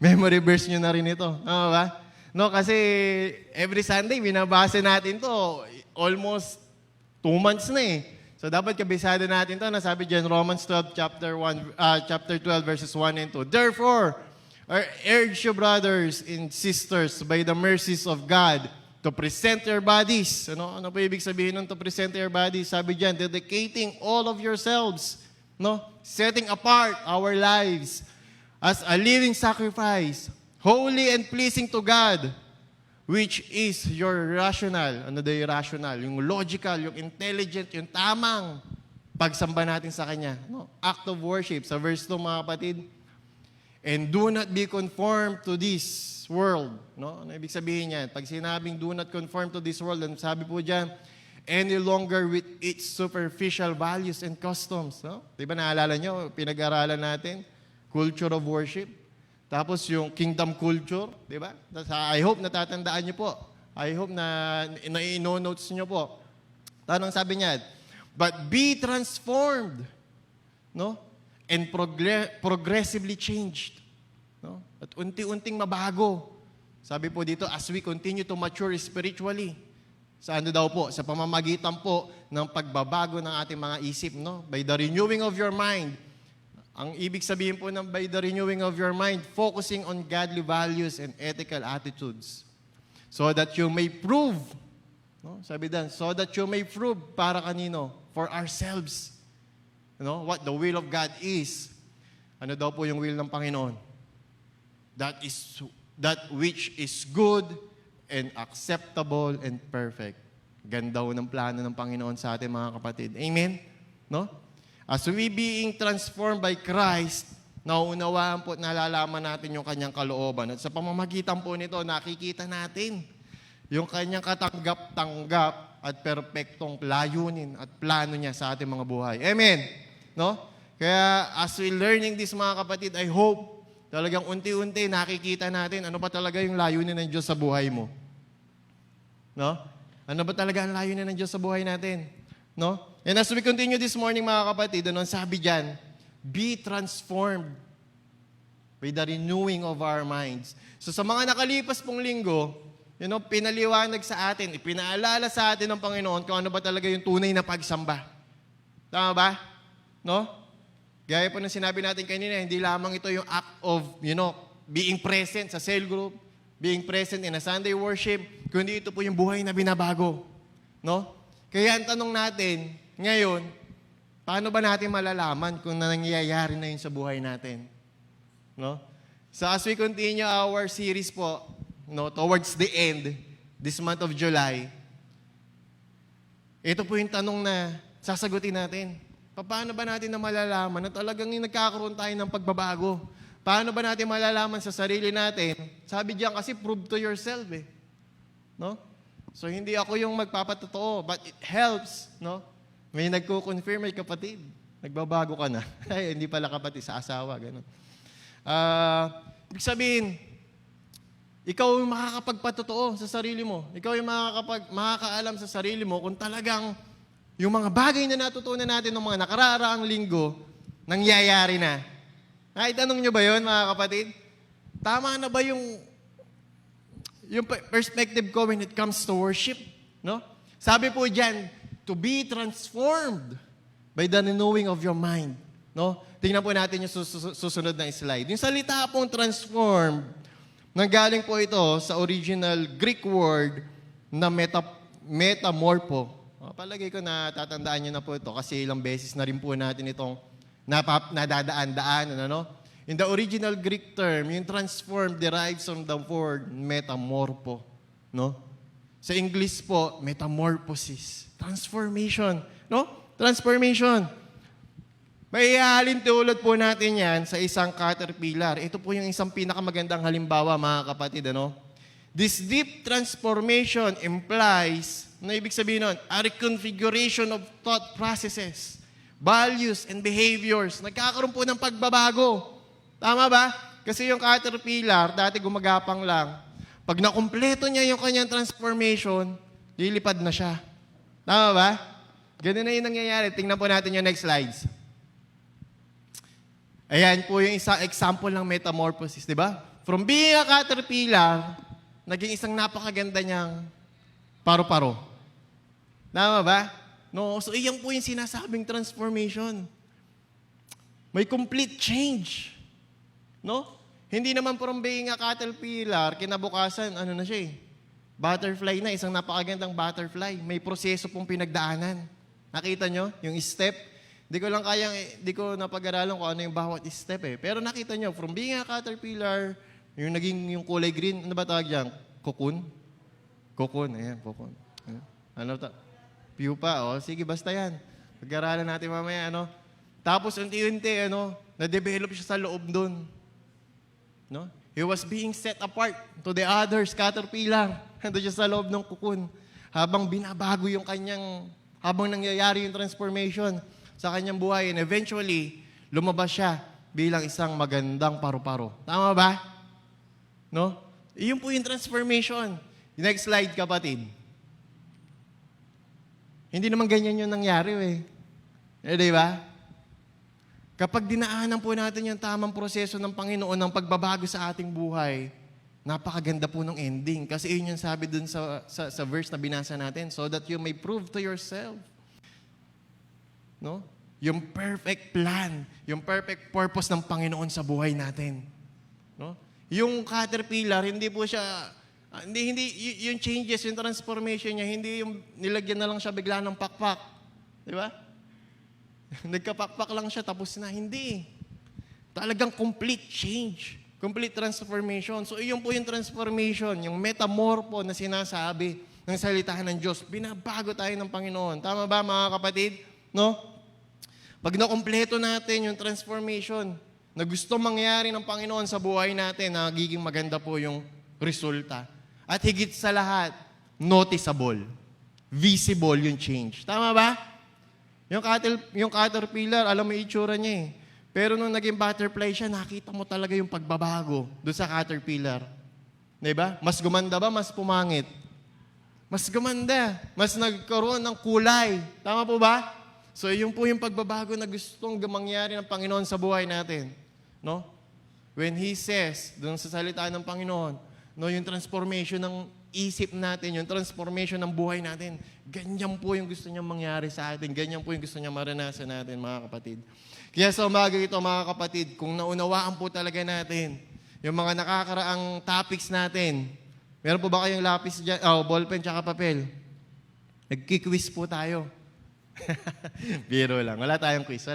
memory verse nyo na rin ito. Tama ba? No, kasi every Sunday, binabasa natin to almost 2 months na So dapat kabisado natin to, nasabi dyan, Romans 12, chapter 12, verses 1 and 2. Therefore, I urge you, brothers and sisters, by the mercies of God, to present your bodies. Ano po ibig sabihin nun, to present your bodies? Sabi dyan, dedicating all of yourselves, no? Setting apart our lives as a living sacrifice, holy and pleasing to God, which is your rational, ano daw yung rational, yung logical, yung intelligent, yung tamang pagsamba natin sa Kanya. No? Act of worship. Sa verse 2, mga kapatid, and do not be conformed to this world. No? Ano ibig sabihin niyan? Pag sinabing do not conform to this world, and sabi po dyan, any longer with its superficial values and customs. No? Diba naalala nyo, pinag-aralan natin, culture of worship. Tapos yung kingdom culture, di ba? I hope natatandaan niyo po. I hope na ino-notes niyo po. Tanong sabi niya, but be transformed, no? And progressively changed. No? At unti-unting mabago. Sabi po dito, as we continue to mature spiritually. Sa ano daw po? Sa pamamagitan po ng pagbabago ng ating mga isip, no? By the renewing of your mind. Ang ibig sabihin po ng by the renewing of your mind, focusing on godly values and ethical attitudes. So that you may prove, no? Sabi dan, so that you may prove para kanino? For ourselves. No? What the will of God is. Ano daw po yung will ng Panginoon? That which is good and acceptable and perfect. Ganda ho ng plano ng Panginoon sa ating mga kapatid. Amen? No? As we being transformed by Christ, nauunawaan po at nalalaman natin yung Kanyang kalooban. At sa pamamagitan po nito, nakikita natin yung Kanyang katanggap-tanggap at perpektong layunin at plano niya sa ating mga buhay. Amen? No? Kaya as we learning this, mga kapatid, I hope talagang unti-unti nakikita natin ano ba talaga yung layunin ng Diyos sa buhay mo. No? Ano ba talaga ang layunin ng Diyos sa buhay natin? No? And as we continue this morning, mga kapatid, ano sabi dyan? Be transformed by the renewing of our minds. So sa mga nakalipas pong linggo, pinaliwanag sa atin, ipinaalala sa atin ng Panginoon kung ano ba talaga yung tunay na pagsamba. Tama ba? No? Gaya po ng sinabi natin kanina, hindi lamang ito yung act of, being present sa cell group, being present in a Sunday worship, kundi ito po yung buhay na binabago. No? Kaya ang tanong natin, ngayon, paano ba natin malalaman kung nangyayari na yun sa buhay natin? No? So as we continue our series po, towards the end, this month of July, ito po yung tanong na sasagutin natin. Paano ba natin na malalaman na talagang nagkakaroon tayo ng pagbabago? Paano ba natin malalaman sa sarili natin? Sabi diyan kasi, prove to yourself No? So hindi ako yung magpapatotoo, but it helps, no? May nagko-confirm, may kapatid. Nagbabago ka na. Ay, hindi pala kapatid, sa asawa, gano'n. Ibig sabihin, ikaw yung makakapagpatotoo sa sarili mo. Ikaw yung makakaalam sa sarili mo kung talagang yung mga bagay na natutunan natin ng mga nakararaang linggo, nangyayari na. Ay, tanong nyo ba yun, mga kapatid? Tama na ba yung perspective ko when it comes to worship? No? Sabi po dyan, to be transformed by the renewing of your mind. No? Tingnan po natin yung susunod na slide. Yung salita pong transformed, nanggaling po ito sa original Greek word na metamorpho. Palagay ko na tatandaan nyo na po ito kasi ilang beses na rin po natin itong nadadaan-daan. Ano? In the original Greek term, yung transform derives from the word metamorpho. No? Sa English po, metamorphosis. Transformation. No? Transformation. May ihalin tulad po natin yan sa isang caterpillar. Ito po yung isang pinakamagandang halimbawa, mga kapatid. Ano? This deep transformation implies, na ibig sabihin nun, a reconfiguration of thought processes, values, and behaviors. Nagkakaroon po ng pagbabago. Tama ba? Kasi yung caterpillar, dati gumagapang lang. Pag nakumpleto niya yung kanyang transformation, lilipad na siya. Tama ba? Ganun na yung nangyayari. Tingnan po natin yung next slides. Ayan po yung isang example ng metamorphosis, di ba? From being a caterpillar, naging isang napakaganda niyang paru-paro. Tama ba? No, so iyan po yung sinasabing transformation. May complete change. No? Hindi naman from being a caterpillar, kinabukasan, ano na siya butterfly na, isang napakagandang butterfly. May proseso pong pinagdaanan. Nakita nyo? Yung step. Di ko napag-aralan kung ano yung bawat step Pero nakita nyo, from being a caterpillar, yung kulay green, ano ba tawag dyan? Cocoon? Cocoon, ayan, cocoon. Ano ta? Pupa, sige, basta yan. Pag-aralan natin mamaya, Tapos, unti-unti, na-develop siya sa loob dun. No? He was being set apart to the others, caterpillar. Nandun siya sa loob ng cocoon. Habang binabago habang nangyayari yung transformation sa kanyang buhay. And eventually, lumabas siya bilang isang magandang paru-paro. Tama ba? No? Iyon po yung transformation. Next slide, kapatid. Hindi naman ganyan yung nangyari, di ba? Kapag dinaanan po natin yung tamang proseso ng Panginoon ng pagbabago sa ating buhay, napakaganda po ng ending. Kasi yun yung sabi dun sa verse na binasa natin, so that you may prove to yourself. No? Yung perfect plan, yung perfect purpose ng Panginoon sa buhay natin. No? Yung caterpillar, hindi po siya, yung changes, yung transformation niya, hindi yung nilagyan na lang siya bigla ng pakpak. Di ba? Nagkapakpak lang siya, tapos na. Hindi. Talagang complete change. Complete transformation. So, iyon po yung transformation, yung metamorpho na sinasabi ng salita ng Diyos. Binabago tayo ng Panginoon. Tama ba, mga kapatid? No? Pag nakompleto natin yung transformation na gusto mangyari ng Panginoon sa buhay natin, nagiging maganda po yung resulta. At higit sa lahat, noticeable. Visible yung change. Tama ba? Yung caterpillar, alam mo yung itsura niya Pero nung naging butterfly siya, nakita mo talaga yung pagbabago doon sa caterpillar. Diba? Mas gumanda ba? Mas pumangit? Mas gumanda. Mas nagkaroon ng kulay. Tama po ba? So, yun po yung pagbabago na gustong mangyari ng Panginoon sa buhay natin. No? When He says, doon sa salita ng Panginoon, yung transformation ng isip natin, yung transformation ng buhay natin, ganyan po yung gusto niya mangyari sa atin. Ganyan po yung gusto niya maranasan natin, mga kapatid. Kaya sa umaga ito, mga kapatid, kung naunawaan po talaga natin yung mga nakakaraang topics natin, meron po ba kayong lapis dyan? Ballpen tsaka papel? Nagki-quiz po tayo. Biro lang. Wala tayong quiz.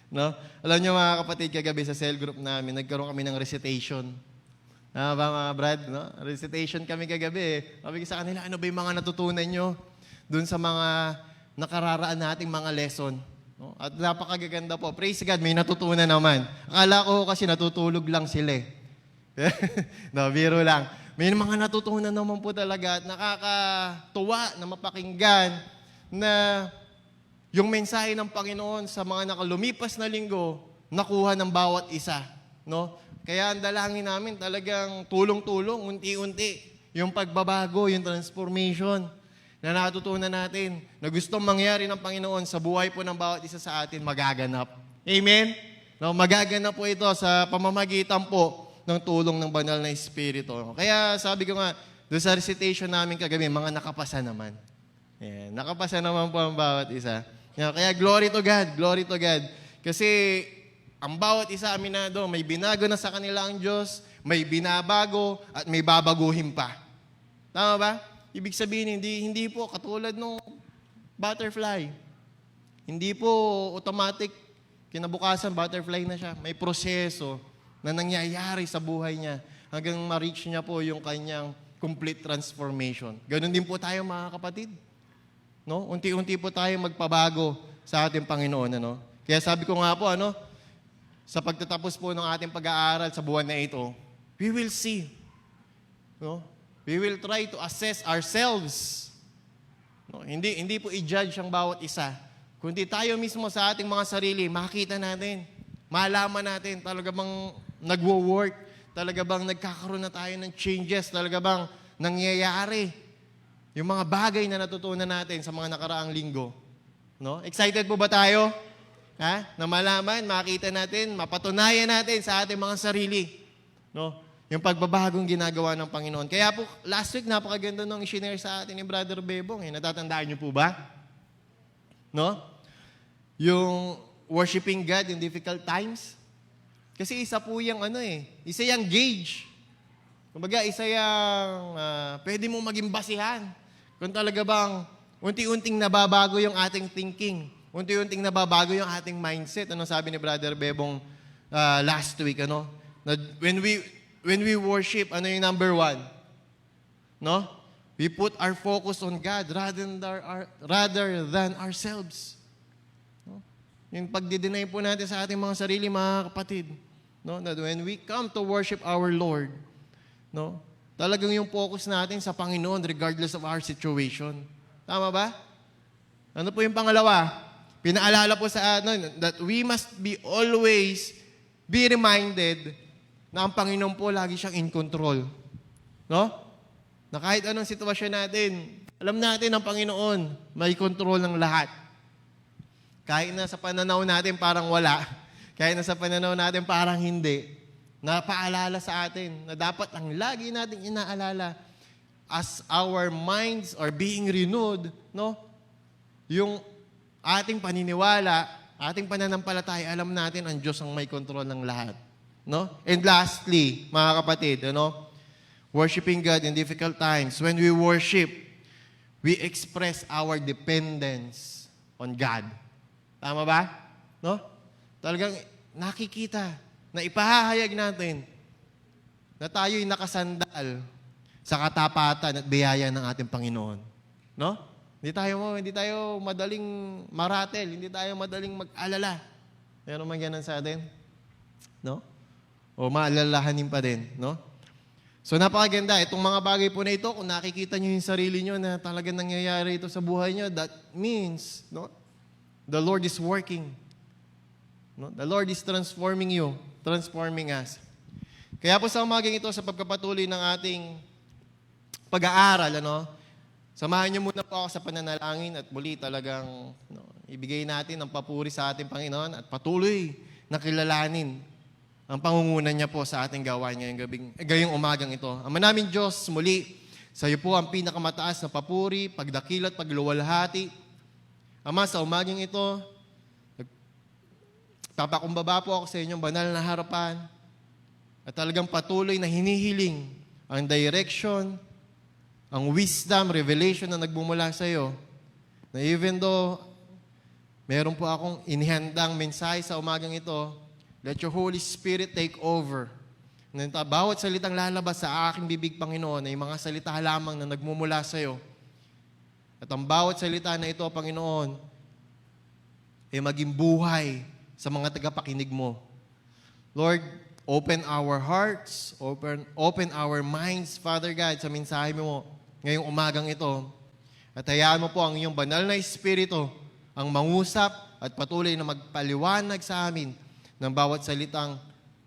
No? Alam niyo, mga kapatid, kagabi sa cell group namin, nagkaroon kami ng recitation. Ba, mga Brad? No? Recitation kami kagabi. Sabi ko sa kanila, ano ba yung mga natutunan nyo dun sa mga nakararaan nating mga lesson? No? At napakagaganda po. Praise God, may natutunan naman. Akala ko kasi natutulog lang sila No, biro lang. May mga natutunan naman po talaga at nakakatuwa na mapakinggan na yung mensahe ng Panginoon sa mga nakalumipas na linggo, nakuha ng bawat isa. No? Kaya ang dalangin namin talagang tulong-tulong, unti-unti, yung pagbabago, yung transformation na natutunan natin, na gustong mangyari ng Panginoon sa buhay po ng bawat isa sa atin, magaganap. Amen? No, magaganap po ito sa pamamagitan po ng tulong ng banal na Espiritu. Kaya sabi ko nga, doon sa recitation namin kagabi, mga nakapasa naman. Ayan, nakapasa naman po ang bawat isa. Kaya glory to God, glory to God. Kasi ang bawat isa aminado, may binago na sa kanila ang Diyos, may binabago, at may babaguhin pa. Tama ba? Ibig sabihin, hindi po katulad ng butterfly. Hindi po automatic, kinabukasan butterfly na siya. May proseso na nangyayari sa buhay niya hanggang ma-reach niya po yung kanyang complete transformation. Ganon din po tayo mga kapatid. No? Unti-unti po tayo magpabago sa ating Panginoon. Ano? Kaya sabi ko nga po, sa pagtatapos po ng ating pag-aaral sa buwan na ito, we will see. No? We will try to assess ourselves. No? Hindi po i-judge ang bawat isa. Kundi tayo mismo sa ating mga sarili, makita natin, malaman natin, talaga bang nagwo-work, talaga bang nagkakaroon na tayo ng changes, talaga bang nangyayari yung mga bagay na natutunan natin sa mga nakaraang linggo. No? Excited po ba tayo? Na malaman, makita natin, mapatunayan natin sa ating mga sarili. No? Yung pagbabagong ginagawa ng Panginoon. Kaya po, last week, napakaganda nung i-share sa atin ni Brother Bebong. Natatandaan niyo po ba? No? Yung worshiping God in difficult times. Kasi isa po yung isa yung gauge. Kumbaga, isa yung pwede mong maging basihan. Kung talaga bang unti-unting nababago yung ating thinking, unti-unting nababago yung ating mindset. Ano sabi ni Brother Bebong last week? Na when we worship, ano yung number one? No? We put our focus on God rather than ourselves. No? Yung pagdi-deny po natin sa ating mga sarili, mga kapatid. No? That when we come to worship our Lord, no? Talagang yung focus natin sa Panginoon regardless of our situation. Tama ba? Ano po yung pangalawa? Pinaalala po sa that we must always be reminded na ang Panginoon po lagi siyang in control. No? Na kahit anong sitwasyon natin, alam natin ang Panginoon may control ng lahat. Kahit na sa pananaw natin parang wala, kahit na sa pananaw natin parang hindi, napaalala sa atin na dapat ang lagi nating inaalala as our minds are being renewed, no? Yung ating paniniwala, ating pananampalataya, alam natin ang Diyos ang may kontrol ng lahat, no? And lastly, mga kapatid, worshiping God in difficult times. When we worship, we express our dependence on God. Tama ba? No? Talagang nakikita na ipahahayag natin na tayo'y nakasandal sa katapatan at biyaya ng ating Panginoon. No? Hindi tayo madaling maratel, hindi tayo madaling mag-alala. Meron man ganun sa atin? No? O maalalahanin pa din, no? So napakaganda. Itong mga bagay po na ito, kung nakikita nyo yung sarili nyo na talagang nangyayari ito sa buhay nyo, that means, no? The Lord is working. No? The Lord is transforming you, transforming us. Kaya po sa umagang ito, sa pagkapatuloy ng ating pag-aaral, samahan niyo muna po ako sa pananalangin at muli talagang ibigay natin ang papuri sa ating Panginoon at patuloy na kilalanin ang pangungunan niya po sa ating gawain ngayong umagang ito. Ama namin Diyos, muli, sa iyo po ang pinakamataas na papuri, pagdakil at pagluwalhati. Ama, sa umagang ito, tapakumbaba po ako sa inyong banal na harapan at talagang patuloy na hinihiling ang direction, ang wisdom, revelation na nagmumula sa iyo. Na even though meron po akong inihandang mensahe sa umagang ito, let your Holy Spirit take over. Na bawat salitang lalabas sa aking bibig, Panginoon, ay mga salita lamang na nagmumula sa iyo. At ang bawat salita na ito, Panginoon, ay maging buhay sa mga tagapakinig mo. Lord, open our hearts, open our minds, Father God, sa mensahe mo ngayong umagang ito. At hayaan mo po ang iyong banal na Espiritu ang mangusap at patuloy na magpaliwanag sa amin ng bawat salitang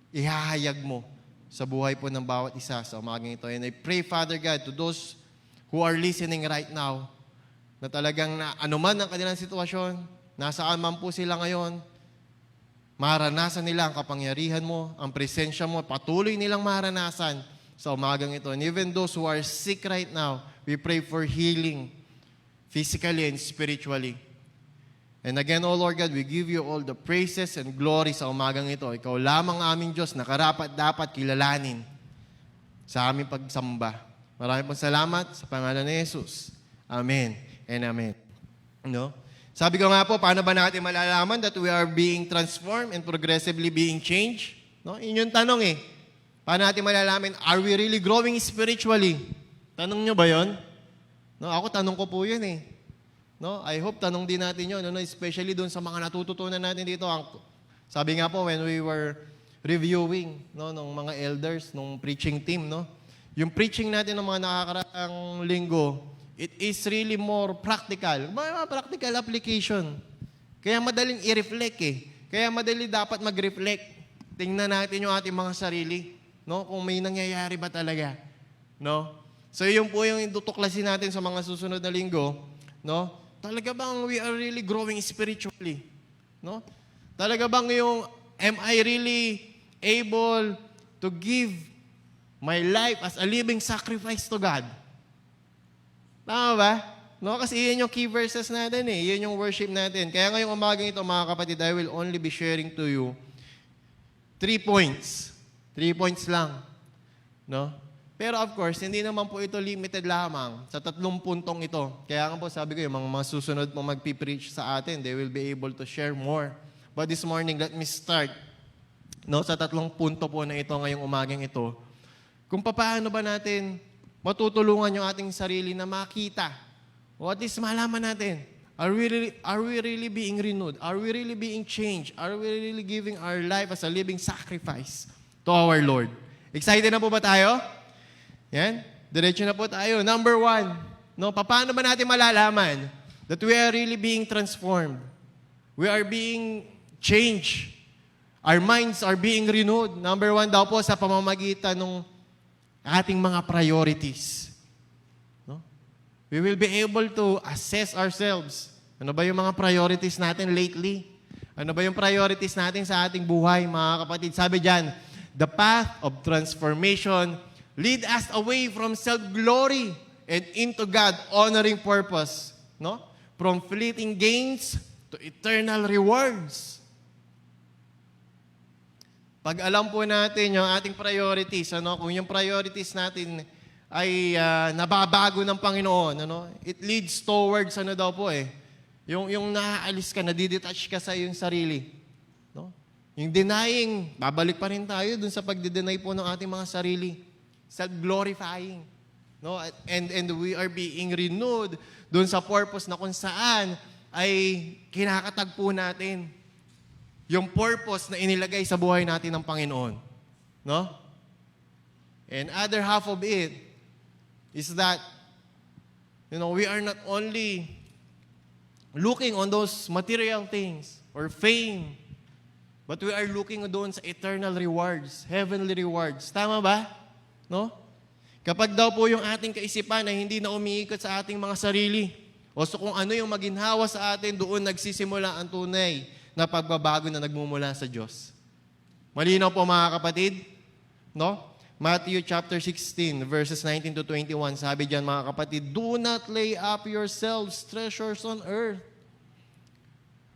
ihahayag mo sa buhay po ng bawat isa sa umagang ito. And I pray, Father God, to those who are listening right now, na talagang anuman ang kanilang sitwasyon, nasaan man po sila ngayon, maranasan nila ang kapangyarihan mo, ang presensya mo, patuloy nilang maranasan sa umagang ito. And even those who are sick right now, we pray for healing physically and spiritually. And again, O Lord God, we give you all the praises and glory sa umagang ito. Ikaw lamang aming Diyos na karapat-dapat kilalanin sa aming pagsamba. Maraming pong salamat sa pangalan ni Jesus. Amen and amen. No? Sabi ko nga po, paano ba natin malalaman that we are being transformed and progressively being changed? No? Yun yung tanong eh. Paano natin malalaman, are we really growing spiritually? Tanong nyo ba yon? No, ako tanong ko po yun eh. No, I hope tanong din natin yun, no? Especially doon sa mga natututunan natin dito. Sabi nga po, when we were reviewing ng mga elders, ng preaching team, no? Yung preaching natin ng mga nakakaraang linggo, it is really more practical. Mga practical application. Kaya madaling i-reflect eh. Kaya madali dapat mag-reflect. Tingnan natin yung ating mga sarili. No? Kung may nangyayari ba talaga. No? So yun po yung tutuklasin natin sa mga susunod na linggo. No? Talaga bang we are really growing spiritually? No? Talaga bang yung, am I really able to give my life as a living sacrifice to God? Tama ba? No? Kasi yun yung key verses natin eh. Yun yung worship natin. Kaya ngayong umagang ito, mga kapatid, I will only be sharing to you 3 points. 3 points lang. No? Pero of course, hindi naman po ito limited lamang sa 3 puntong ito. Kaya nga po sabi ko, yung mga susunod po magpipreach sa atin, they will be able to share more. But this morning, let me start sa 3 punto po na ito ngayong umagang ito. Kung paano ba natin matutulungan yung ating sarili na makita o at least malaman natin, are we really being renewed? Are we really being changed? Are we really giving our life as a living sacrifice to our Lord? Excited na po ba tayo? Yan. Diretso na po tayo. Number 1. No, paano ba natin malalaman that we are really being transformed? We are being changed. Our minds are being renewed. Number 1 daw po sa pamamagitan ng ating mga priorities. No? We will be able to assess ourselves. Ano ba yung mga priorities natin lately? Ano ba yung priorities natin sa ating buhay, mga kapatid? Sabi dyan, the path of transformation lead us away from self-glory and into God-honoring purpose. No? From fleeting gains to eternal rewards. Pag alam po natin yung ating priorities, kung yung priorities natin ay nababago ng Panginoon, it leads towards yung naaalis ka, nadidetach ka sa iyong sarili. No? Yung denying, babalik pa rin tayo dun sa pagde-deny po ng ating mga sarili. Self-glorifying. No? And we are being renewed doon sa purpose na kung saan ay kinakatagpo natin yung purpose na inilagay sa buhay natin ng Panginoon. No? And other half of it is that we are not only looking on those material things or fame, but we are looking doon sa eternal rewards, heavenly rewards. Tama ba? No? Kapag daw po yung ating kaisipan ay hindi na umiikot sa ating mga sarili, o so kung ano yung maginhawa sa atin, doon nagsisimula ang tunay na pagbabago na nagmumula sa Diyos. Malinaw po mga kapatid? No? Matthew chapter 16, verses 19 to 21, sabi diyan mga kapatid, do not lay up yourselves treasures on earth,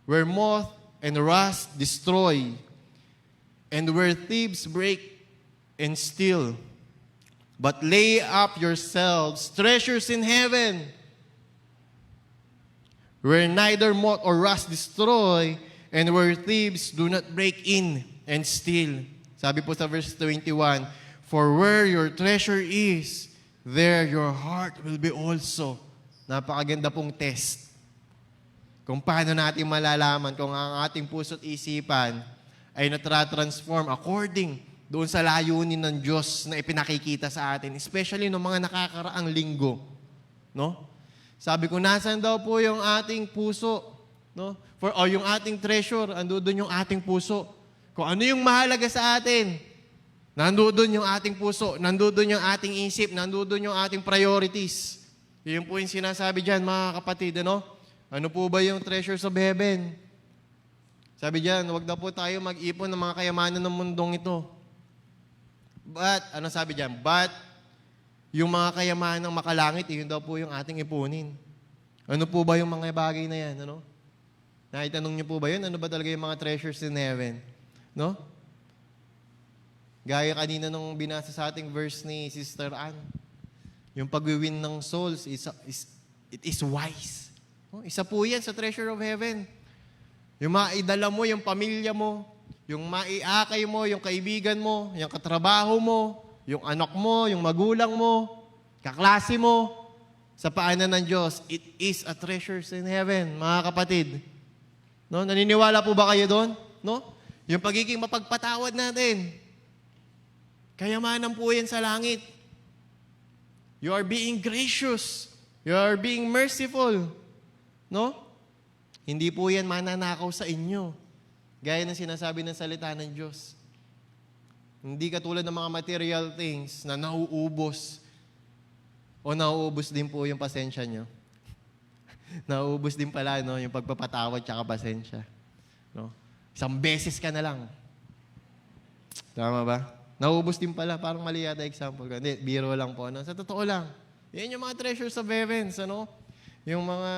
where moth and rust destroy, and where thieves break and steal. But lay up yourselves treasures in heaven, where neither moth or rust destroy, and where thieves do not break in and steal. Sabi po sa verse 21, for where your treasure is, there your heart will be also. Napakaganda pong test. Kung paano natin malalaman kung ang ating puso't isipan ay natra-transform according doon sa layunin ng Diyos na ipinakikita sa atin, especially ng mga nakakaraang linggo. No? Sabi ko, nasan daw po yung ating puso? No? Yung ating treasure, andun yung ating puso. Kung ano yung mahalaga sa atin, nandoon yung ating puso, nandoon yung ating isip, nandoon yung ating priorities. Yun po yung sinasabi dyan, mga kapatid. Ano po ba yung treasures of heaven? Sabi dyan, huwag na po tayo mag-ipon ng mga kayamanan ng mundong ito. But, ano sabi dyan? But, yung mga kayamanan ng makalangit, yun daw po yung ating ipunin. Ano po ba yung mga bagay na yan? Ano? Naitanong niyo po ba yun? Ano ba talaga yung mga treasures in heaven? No? Gaya kanina nung binasa sa ating verse ni Sister Ann, yung pag-win ng souls, it is wise. No? Isa po yan sa treasure of heaven. Yung maidala mo, yung pamilya mo, yung maiakay mo, yung kaibigan mo, yung katrabaho mo, yung anak mo, yung magulang mo, kaklase mo, sa paanan ng Diyos, it is a treasure in heaven, mga kapatid. No? Naniniwala po ba kayo doon? No? Yung pagiging mapagpatawad natin, kayamanan po yan sa langit. You are being gracious. You are being merciful. No? Hindi po yan mananakaw sa inyo. Gaya ng sinasabi ng salita ng Diyos. Hindi katulad ng mga material things na nauubos. O nauubos din po yung pasensya nyo. Nauubos din pala no, yung pagpapatawad tsaka pasensya. No? Isang beses ka na lang. Tama ba? Nauubos din pala. Parang mali yata example ko. Hindi, biro lang po. No? Sa totoo lang. Yan yung mga treasures of heavens. Ano? Yung mga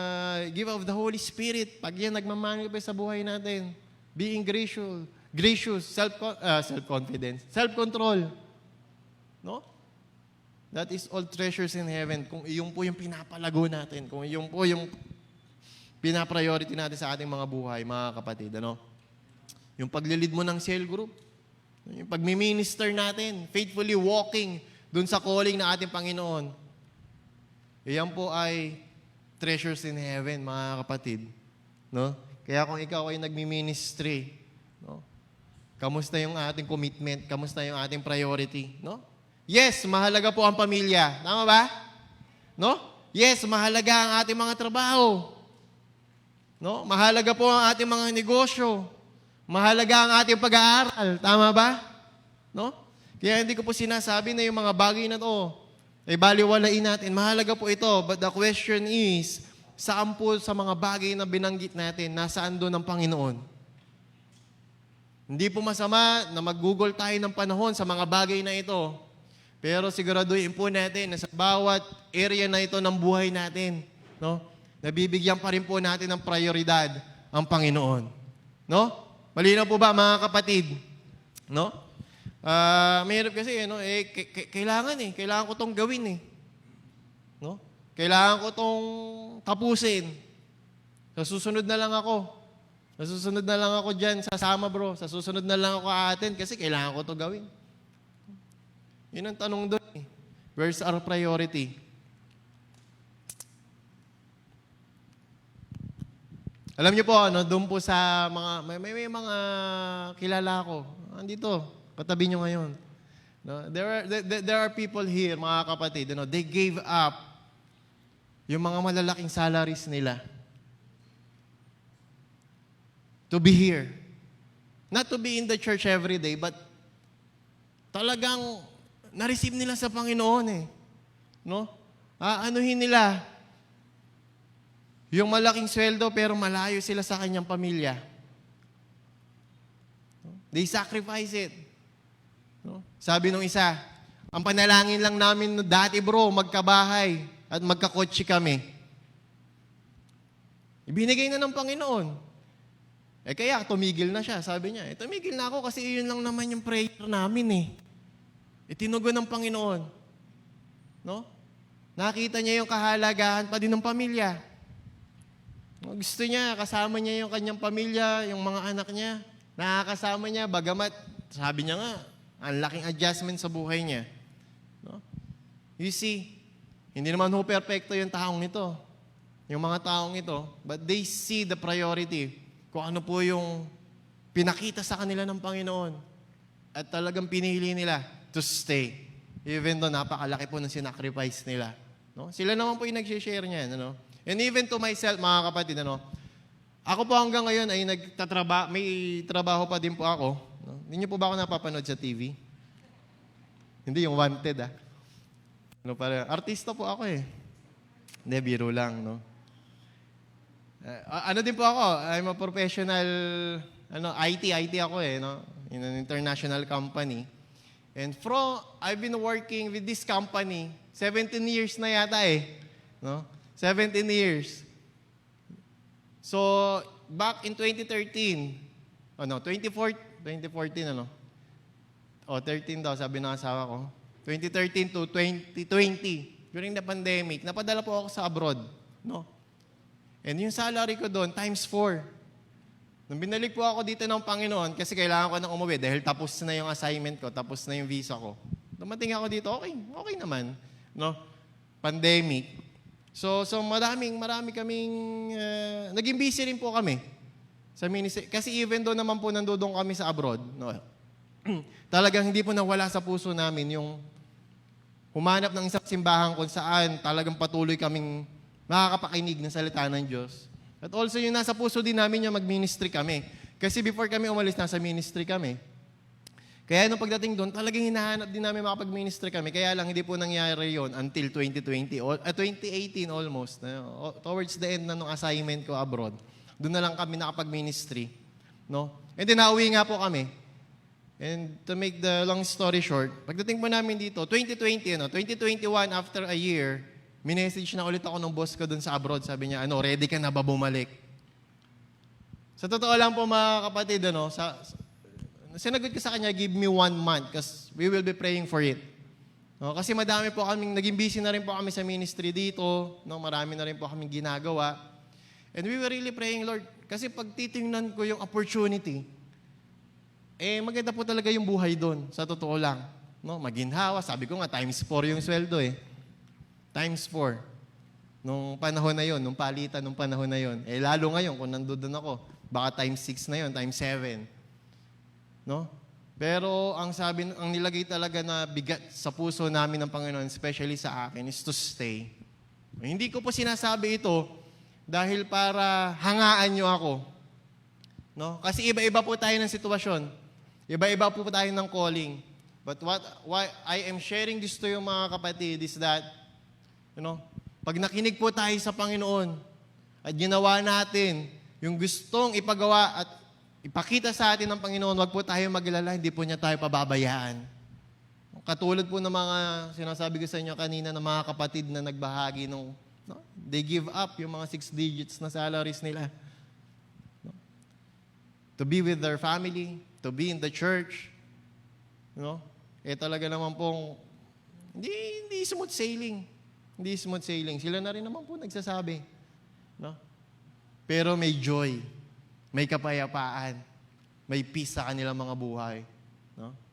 gift of the Holy Spirit. Pag yan nagmamanifest sa buhay natin. Being gracious, self-confidence, self-control. No? That is all treasures in heaven. Kung iyon po yung pinapalago natin, kung iyon po yung pinapriority natin sa ating mga buhay, mga kapatid, ano? Yung paglilid mo ng cell group, yung pagmi-minister natin, faithfully walking dun sa calling na ating Panginoon. Iyan po ay treasures in heaven, mga kapatid. No? Kaya kung ikaw ay nagmi-ministry, no? Kamusta yung ating commitment? Kamusta yung ating priority? No? Yes, mahalaga po ang pamilya. Tama ba? No? Yes, mahalaga ang ating mga trabaho. No? Mahalaga po ang ating mga negosyo. Mahalaga ang ating pag-aaral. Tama ba? No? Kaya hindi ko po sinasabi na yung mga bagay na to ay baliwalain natin. Mahalaga po ito. But the question is, saan po sa mga bagay na binanggit natin, nasaan doon ang Panginoon? Hindi po masama na mag-google tayo ng panahon sa mga bagay na ito. Pero siguraduhin po natin na sa bawat area na ito ng buhay natin, no, nabibigyan pa rin po natin ng prioridad ang Panginoon. No? Malinaw po ba, mga kapatid? No? Mahirap kasi, kailangan ko tong gawin. No? Kailangan ko tong tapusin. Sa susunod na lang ako. Sa susunod na lang ako dyan, sasama bro. Sa susunod na lang ako aaten kasi kailangan ko to gawin. Yun ang tanong doon. Where's our priority? Alam niyo po, doon po sa mga, may mga kilala ko. Andito, katabi niyo ngayon. No? There are people here, mga kapatid, they gave up yung mga malalaking salaries nila to be here. Not to be in the church every day, but talagang na-receive nila sa Panginoon No? Anuhin nila yung malaking sweldo pero malayo sila sa kanyang pamilya. They sacrifice it. No? Sabi nung isa, ang panalangin lang namin dati bro, magkabahay at magkakotse kami. Ibinigay na ng Panginoon. Kaya tumigil na siya. Sabi niya, tumigil na ako kasi yun lang naman yung prayer namin Itinugon ng Panginoon. No? Nakita niya yung kahalagahan pa din ng pamilya. Gusto niya, kasama niya yung kanyang pamilya, yung mga anak niya. Nakakasama niya, bagamat, sabi niya nga, ang laking adjustment sa buhay niya. No? You see, hindi naman perfecto yung taong ito. Yung mga taong ito. But they see the priority. Kung ano po yung pinakita sa kanila ng Panginoon. At talagang pinili nila to stay. Even though napakalaki po ng sinacrifice nila. No? Sila naman po yung nag-share niyan. And even to myself, mga kapatid, ako po hanggang ngayon ay may trabaho pa din po ako. No? Hindi niyo po ba ako napapanood sa TV? Hindi, yung Wanted, artista po ako Hindi, biro lang, no? Ano din po ako, I'm a professional, IT ako no? In an international company. And I've been working with this company, 17 years na yata no? 17 years. So, back in 2013, 2014, O, 13 daw, sabi ng asawa ko. 2013 to 2020, during the pandemic, napadala po ako sa abroad. No? And yung salary ko doon, times 4. Nung binalik po ako dito ng Panginoon, kasi kailangan ko nang umuwi dahil tapos na yung assignment ko, tapos na yung visa ko. Dumating ako dito, okay naman. No? Pandemic. So marami kaming, naging busy rin po kami sa ministry. Kasi even doon naman po nandudong kami sa abroad, no? Talagang hindi po nawala sa puso namin yung humanap ng isang simbahan kung saan talagang patuloy kaming makakapakinig ng salita ng Diyos. At also yung nasa puso din namin yung mag-ministry kami. Kasi before kami umalis, nasa ministry kami. Kaya nung pagdating doon, talagang hinahanap din namin makapag-ministry kami. Kaya lang hindi po nangyari yon until 2020, 2018 almost. Towards the end na nung assignment ko abroad. Doon na lang kami nakapag-ministry. No? And then nauwi nga po kami. And to make the long story short, pagdating po namin dito, 2021, after a year, minessage na ulit ako ng boss ko dun sa abroad. Sabi niya, ready ka na ba bumalik? Sa totoo lang po mga kapatid, sinagot ko sa kanya, give me 1 month because we will be praying for it. No, kasi madami po kaming, naging busy na rin po kami sa ministry dito. No, marami na rin po kaming ginagawa. And we were really praying, Lord, kasi pag titingnan ko yung opportunity, maganda po talaga yung buhay doon, sa totoo lang. No, maginhawa, sabi ko nga, times 4 yung sweldo Times 4. Nung panahon na yon, nung palitan nung panahon na yon. Lalo ngayon, kung nandoon ako, baka times 6 na yon, times 7. No? Pero ang nilagay talaga na bigat sa puso namin ng Panginoon, especially sa akin, is to stay. Hindi ko po sinasabi ito dahil para hangaan nyo ako. No? Kasi iba-iba po tayo ng sitwasyon. Iba-iba po tayo ng calling. But why I am sharing this to you mga kapatid is that, pag nakinig po tayo sa Panginoon at ginawa natin yung gustong ipagawa at ipakita sa atin ng Panginoon, wag po tayo maglala, hindi po niya tayo pababayaan. Katulad po ng mga sinasabi ko sa inyo kanina ng mga kapatid na nagbahagi they give up yung mga 6 digits na salaries nila. To be with their family, to be in the church. Talaga naman pong hindi smooth sailing. Hindi smooth sailing. Sila na rin naman po nagsasabi. Pero may joy, may kapayapaan, may peace sa kanilang mga buhay.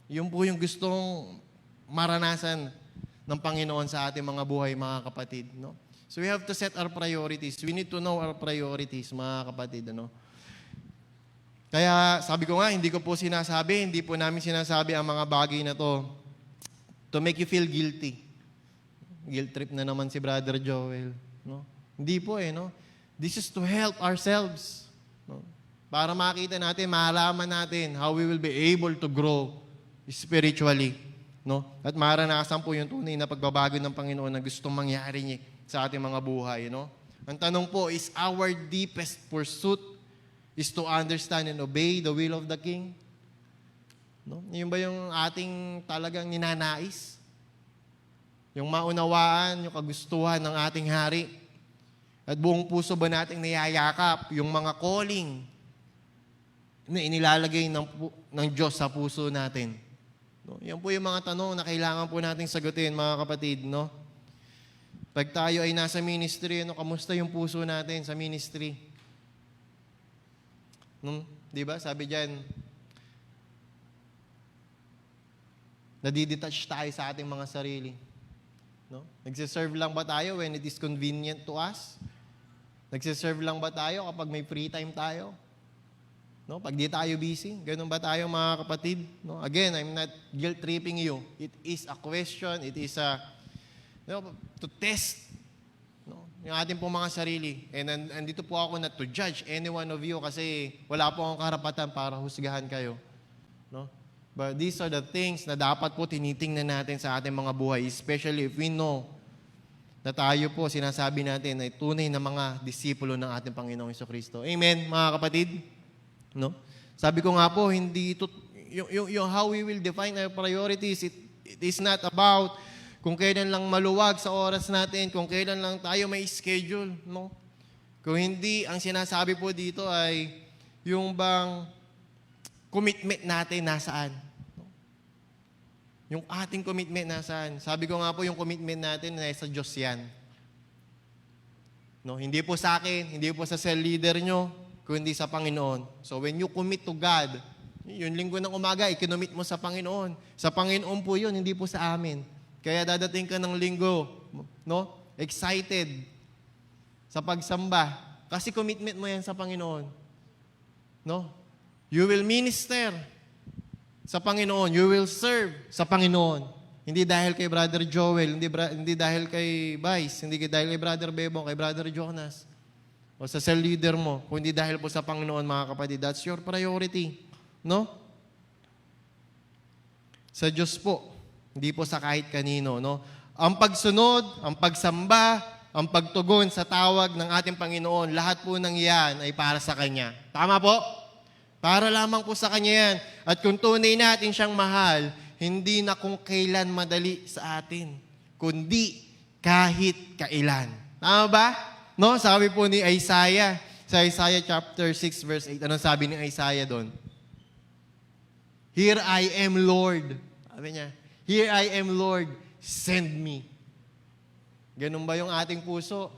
Yun po yung gustong maranasan ng Panginoon sa ating mga buhay, mga kapatid. So we have to set our priorities. We need to know our priorities, mga kapatid. Kaya sabi ko nga, hindi po namin sinasabi ang mga bagay na to make you feel guilty. Guilt trip na naman si Brother Joel. Hindi po This is to help ourselves. Para makita natin, mahalaman natin how we will be able to grow spiritually. At maranasan po yung tunay na pagbabago ng Panginoon na gustong mangyari sa ating mga buhay. Ang tanong po is, our deepest pursuit is to understand and obey the will of the King? Yun ba yung ating talagang ninanais? Yung maunawaan, yung kagustuhan ng ating hari? At buong puso ba nating niyayakap yung mga calling na inilalagay ng Diyos sa puso natin? Yan po yung mga tanong na kailangan po nating sagutin, mga kapatid. Pag tayo ay nasa ministry, kamusta yung puso natin sa ministry? Di ba? Sabi dyan, nadidetach tayo sa ating mga sarili. Nagsiserve lang ba tayo when it is convenient to us? Nagsiserve lang ba tayo kapag may free time tayo? Pag di tayo busy? Ganun ba tayo, mga kapatid? Again, I'm not guilt-tripping you. It is a question. It is to test yung ating pong mga sarili. And andito po ako not to judge any one of you kasi wala po akong karapatan para husgahan kayo. But these are the things na dapat po tinitingnan natin sa ating mga buhay, especially if we know na tayo po, sinasabi natin, ay tunay na mga disipulo ng ating Panginoong Jesucristo. Amen, mga kapatid? Sabi ko nga po, hindi ito, yung how we will define our priorities, it is not about kung kailan lang maluwag sa oras natin, kung kailan lang tayo may schedule. Kung hindi, ang sinasabi po dito ay yung bang commitment natin nasaan. Yung ating commitment nasaan. Sabi ko nga po, yung commitment natin nasa Diyos yan. No, hindi po sa akin, hindi po sa cell leader nyo, kundi sa Panginoon. So when you commit to God, yung linggo ng umaga, ikinomit mo sa Panginoon. Sa Panginoon po yun, hindi po sa amin. Kaya dadating ka ng linggo, no? Excited sa pagsamba. Kasi commitment mo yan sa Panginoon. No? You will minister sa Panginoon. You will serve sa Panginoon. Hindi dahil kay Brother Joel, hindi dahil kay Vice, hindi dahil kay Brother Bebong, kay Brother Jonas, o sa cell leader mo, kundi dahil po sa Panginoon, mga kapatid. That's your priority. No? Sa Diyos po, hindi po sa kahit kanino. No? Ang pagsunod, ang pagsamba, ang pagtugon sa tawag ng ating Panginoon, lahat po ng yan ay para sa Kanya. Tama po? Para lamang po sa Kanya yan. At kung tunay natin siyang mahal, hindi na kung kailan madali sa atin, kundi kahit kailan. Tama ba? No? Sabi po ni Isaiah, sa Isaiah chapter 6 verse 8, anong sabi ni Isaiah doon? Here I am, Lord. Sabi niya, here I am, Lord, send me. Ganun ba yung ating puso?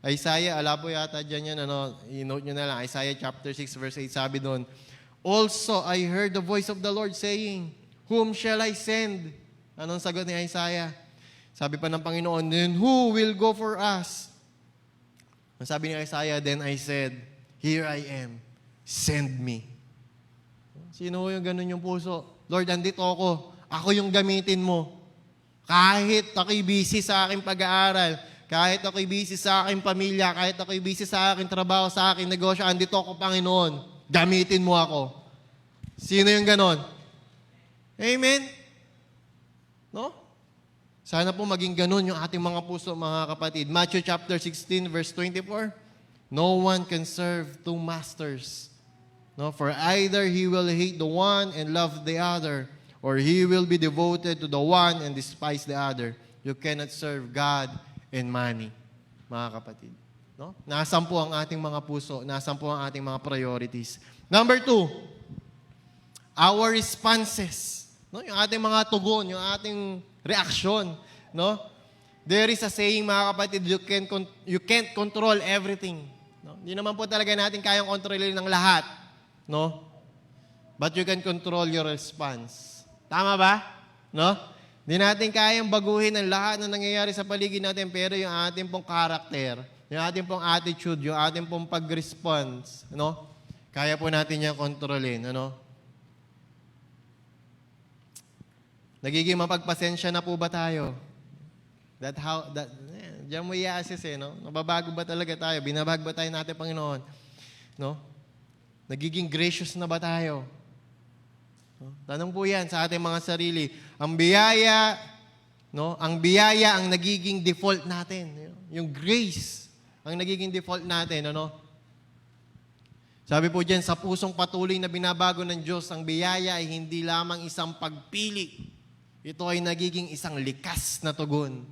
Isaiah, ala po yata dyan yan, i-note nyo na lang, Isaiah chapter 6 verse 8, sabi doon, also I heard the voice of the Lord saying, whom shall I send? Anong sagot ni Isaiah? Sabi pa ng Panginoon, then who will go for us? Ang sabi ni Isaiah, then I said, here I am, send me. Sino yung ganun yung puso? Lord, andito ako. Ako yung gamitin mo. Kahit ako'y busy sa aking pag-aaral, kahit ako'y busy sa aking pamilya, kahit ako'y busy sa aking trabaho, sa aking negosyo, andito ako, Panginoon. Gamitin mo ako. Sino yung ganon? Amen? No? Sana po maging ganun yung ating mga puso, mga kapatid. Matthew chapter 16, verse 24. No one can serve two masters. No, for either he will hate the one and love the other, or he will be devoted to the one and despise the other. You cannot serve God and money, mga kapatid. No? Nasaan po ang ating mga puso? Nasaan po ang ating mga priorities? Number 2, our responses. No? Yung ating mga tugon, yung ating reaksyon. No? There is a saying, mga kapatid, you can't control everything. No? Hindi naman po talaga natin kayang kontrolin ng lahat. No? But you can control your response. Tama ba? No? Hindi natin kayang baguhin ang lahat na nangyayari sa paligid natin, pero yung ating pong character, yung ating pong attitude, yung ating pong pag-response, no? Kaya po natin yung kontrolin. Ano? Nagiging mapagpasensya na po ba tayo? Diyan mo i-assess no? Nababago ba talaga tayo? Binabag ba tayo natin, Panginoon? No? Nagiging gracious na ba tayo? No? Tanong po yan sa ating mga sarili. Ang biyaya, no? Ang biyaya ang nagiging default natin. Yung grace ang nagiging default natin. Ano? Sabi po dyan, sa pusong patuloy na binabago ng Diyos, ang biyaya ay hindi lamang isang pagpili. Ito ay nagiging isang likas na tugon.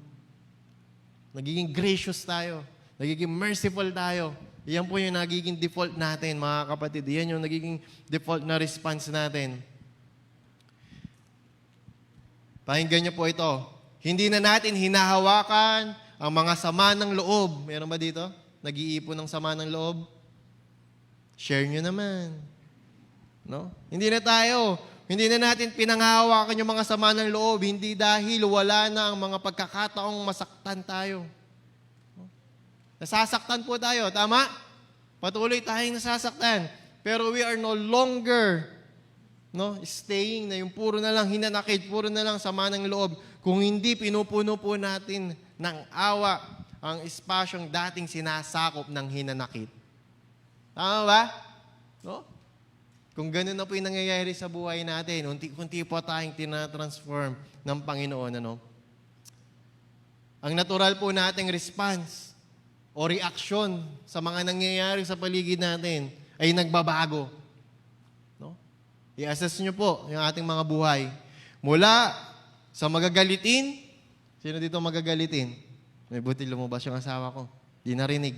Nagiging gracious tayo. Nagiging merciful tayo. Iyan po yung nagiging default natin, mga kapatid. Iyan yung nagiging default na response natin. Pakinggan niyo po ito. Hindi na natin hinahawakan ang mga sama ng loob. Meron ba dito? Nag-iipon ng sama ng loob? Share nyo naman. No? Hindi na natin pinanghahawakan yung mga sama ng loob, hindi dahil wala na ang mga pagkakataong masaktan tayo. Nasasaktan po tayo, tama? Patuloy tayong nasasaktan. Pero we are no longer staying na yung puro na lang hinanakit, puro na lang sama ng loob. Kung hindi pinupuno po natin ng awa ang espasyong dating sinasakop ng hinanakit. Tama ba? No? Kung gano'n na po yung nangyayari sa buhay natin, unti-unti po tayong tinatransform ng Panginoon. Ano? Ang natural po nating response o reaksyon sa mga nangyayari sa paligid natin ay nagbabago. No? I-assess nyo po yung ating mga buhay. Mula sa magagalitin, sino dito magagalitin? May buti lumabas yung asawa ko. Di narinig.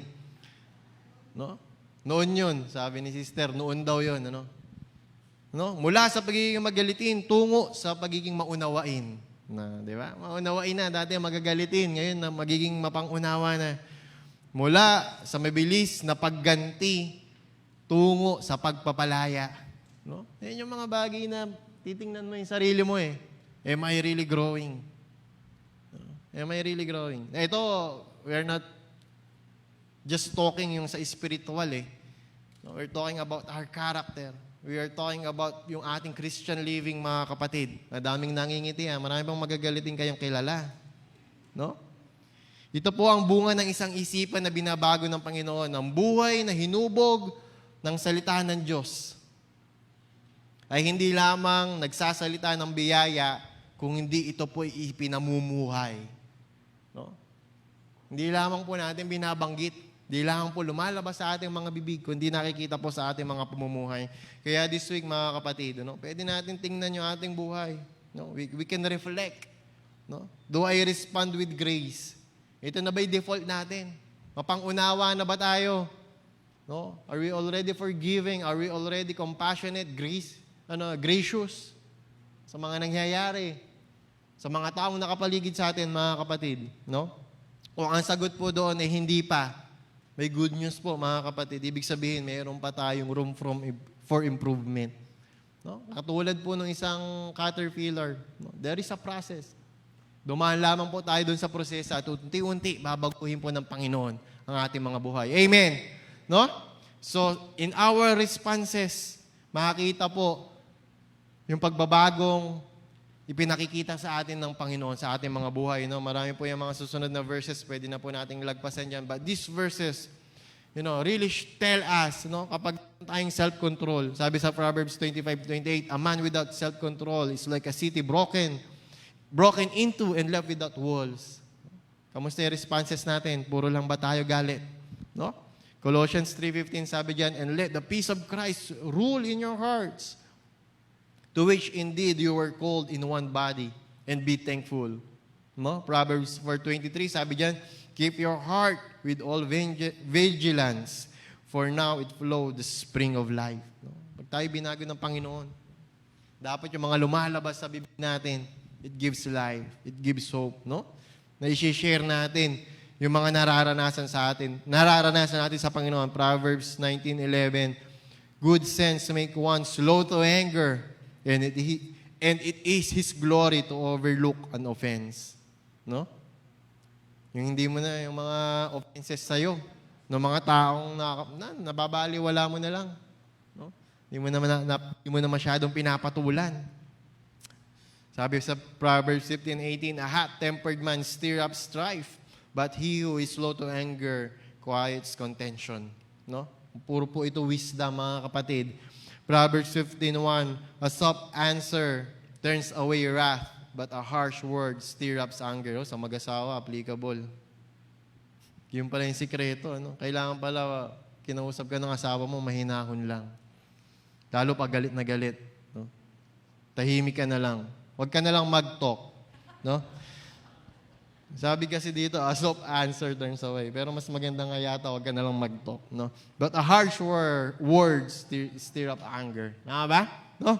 No? Noon yun, sabi ni sister, noon daw yun. Ano? No? Mula sa pagiging magalitin, tungo sa pagiging maunawain. Na, di ba? Maunawain na, dati magagalitin, ngayon na magiging mapangunawa na. Mula sa mabilis na pagganti, tungo sa pagpapalaya. No? Yan yung mga bagay na titingnan mo yung sarili mo eh. Am I really growing? Am I really growing? Ito, we're not just talking yung sa spiritual eh. No, we're talking about our character. We are talking about yung ating Christian living, mga kapatid. Madaming nangingiti ha. Marami pang magagalitin kayong kilala. No? Ito po ang bunga ng isang isipan na binabago ng Panginoon. Ang buhay na hinubog ng salita ng Diyos ay hindi lamang nagsasalita ng biyaya kung hindi ito po ipinamumuhay. No? Hindi lamang po natin binabanggit. Hindi lamang po lumalabas sa ating mga bibig, kundi nakikita po sa ating mga pamumuhay. Kaya this week, mga kapatid, no, pwede natin tingnan yung ating buhay. No? We can reflect. No? Do I respond with grace? Ito na ba'y default natin? Mapang-unawa na ba tayo? No? Are we already forgiving? Are we already compassionate, gracious sa mga nangyayari? Sa mga taong nakapaligid sa atin, mga kapatid, no? Kung ang sagot po doon ay hindi pa, may good news po, mga kapatid. Ibig sabihin, mayroon pa tayong room for improvement. No? Katulad po ng isang caterpillar, no? There is a process. Dumaan lamang po tayo doon sa proseso at unti-unti babaguhin po ng Panginoon ang ating mga buhay. Amen! No? So, in our responses, makikita po yung pagbabagong ipinakikita sa atin ng Panginoon sa ating mga buhay. No? Marami po yung mga susunod na verses, pwede na po nating lagpasan dyan. But these verses, really tell us, kapag tayong self-control. Sabi sa Proverbs 25:28, a man without self-control is like a city broken into and left without walls. Kamusta yung responses natin? Puro lang ba tayo galit? No? Colossians 3:15 sabi diyan, and let the peace of Christ rule in your hearts, to which indeed you were called in one body, and be thankful. No? Proverbs 4:23 sabi diyan, keep your heart with all vigilance, for now it flows the spring of life. No? Pag tayo binago ng Panginoon, dapat yung mga lumalabas sa bibig natin, it gives life. It gives hope, no? Na i-share natin yung mga nararanasan natin sa Panginoon. Proverbs 19:11, good sense make one slow to anger, and it is His glory to overlook an offense. No? Yung hindi mo na, yung mga offenses sa'yo, ng mga taong nababaliwala mo na lang. No? Hindi mo na masyadong pinapatulan. Sabi sa Proverbs 15:18, a hot-tempered man stir up strife, but he who is slow to anger quiets contention. No? Puro po ito wisdom, mga kapatid. Proverbs 15:1, a soft answer turns away wrath, but a harsh word stir up anger. Sa mag-asawa, applicable. Yun pala yung sikreto. No? Kailangan pala, kinausap ka ng asawa mo, mahinahon lang. Lalo pag galit na galit. No? Tahimik ka na lang. Huwag ka na lang mag-talk. No? Sabi kasi dito, a soft answer turns away. Pero mas maganda nga yata, huwag ka na lang mag-talk. No? But a harsh word stir up anger. Tama ba? No?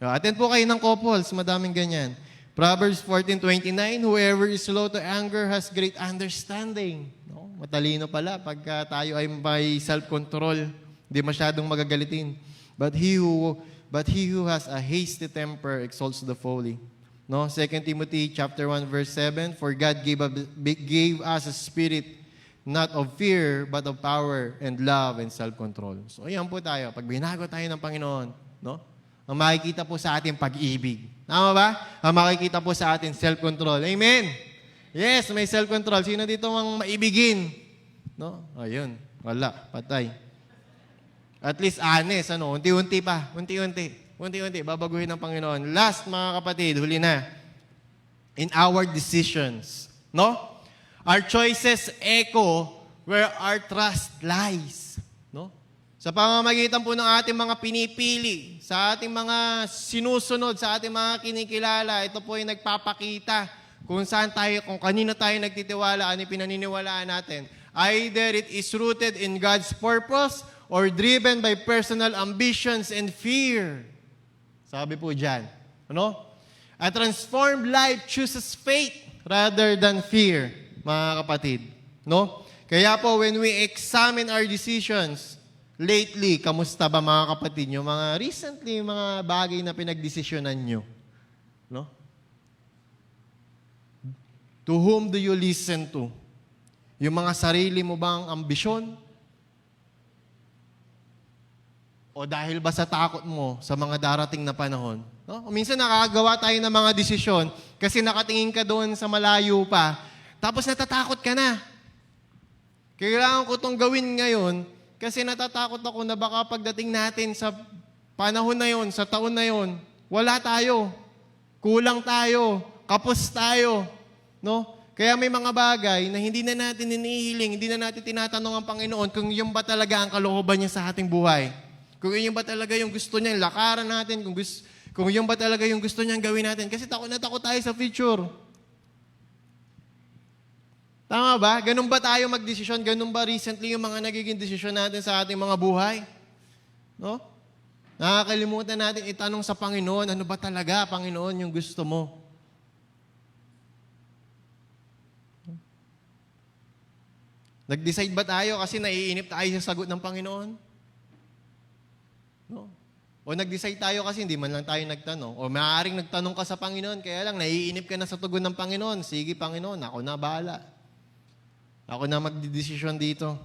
Attend po kayo ng couples, madaming ganyan. Proverbs 14:29, whoever is slow to anger has great understanding. No? Matalino pala pagka tayo ay may self-control. Hindi masyadong magagalitin. But he who has a hasty temper exalts the folly. No? 2 Timothy chapter 1 verse 7, for God gave us a spirit not of fear but of power and love and self-control. So ayan po tayo. Pag binago tayo ng Panginoon, no? Ang makikita po sa ating pag-ibig. Tama ba? Ang makikita po sa ating self-control. Amen? Yes, may self-control. Sino dito ang maibigin? No? Ayun. Wala. Patay. At least honest, unti-unti pa. Unti-unti. Babaguhin ng Panginoon. Last, mga kapatid, huli na. In our decisions. No? Our choices echo where our trust lies. No? Sa pamamagitan po ng ating mga pinipili, sa ating mga sinusunod, sa ating mga kinikilala, ito po ay nagpapakita kung saan tayo, kung kanino tayo nagtitiwala, ano yung pinaniniwalaan natin. Either it is rooted in God's purpose or driven by personal ambitions and fear. Sabi po dyan. Ano? A transformed life chooses faith rather than fear, mga kapatid. No? Kaya po, when we examine our decisions, lately, kamusta ba mga kapatid nyo? Mga recently, mga bagay na pinagdesisyonan nyo. No? To whom do you listen to? Yung mga sarili mo bang ambisyon? O dahil ba sa takot mo sa mga darating na panahon? No? O minsan nakakagawa tayo ng mga desisyon kasi nakatingin ka doon sa malayo pa, tapos natatakot ka na. Kailangan ko itong gawin ngayon kasi natatakot ako na baka pagdating natin sa panahon na yon, sa taon na yon, wala tayo. Kulang tayo. Kapos tayo. No? Kaya may mga bagay na hindi na natin inihiling, hindi na natin tinatanong ang Panginoon kung yung ba talaga ang kalooban niya sa ating buhay. Kung yun ba talaga yung gusto niya, lakaran natin, kung yun ba talaga yung gusto niyang gawin natin. Kasi takot na takot tayo sa future. Tama ba? Ganun ba tayo magdesisyon? Ganun ba recently yung mga nagiging desisyon natin sa ating mga buhay? No? Nakakalimutan natin itanong sa Panginoon, ano ba talaga, Panginoon, yung gusto mo? Nag-decide ba tayo kasi naiinip tayo sa sagot ng Panginoon? No? O nag-decide tayo kasi hindi man lang tayo nagtanong. O maaaring nagtanong ka sa Panginoon, kaya lang naiinip ka na sa tugon ng Panginoon. Sige, Panginoon, ako na bahala. Ako na magdidesisyon dito.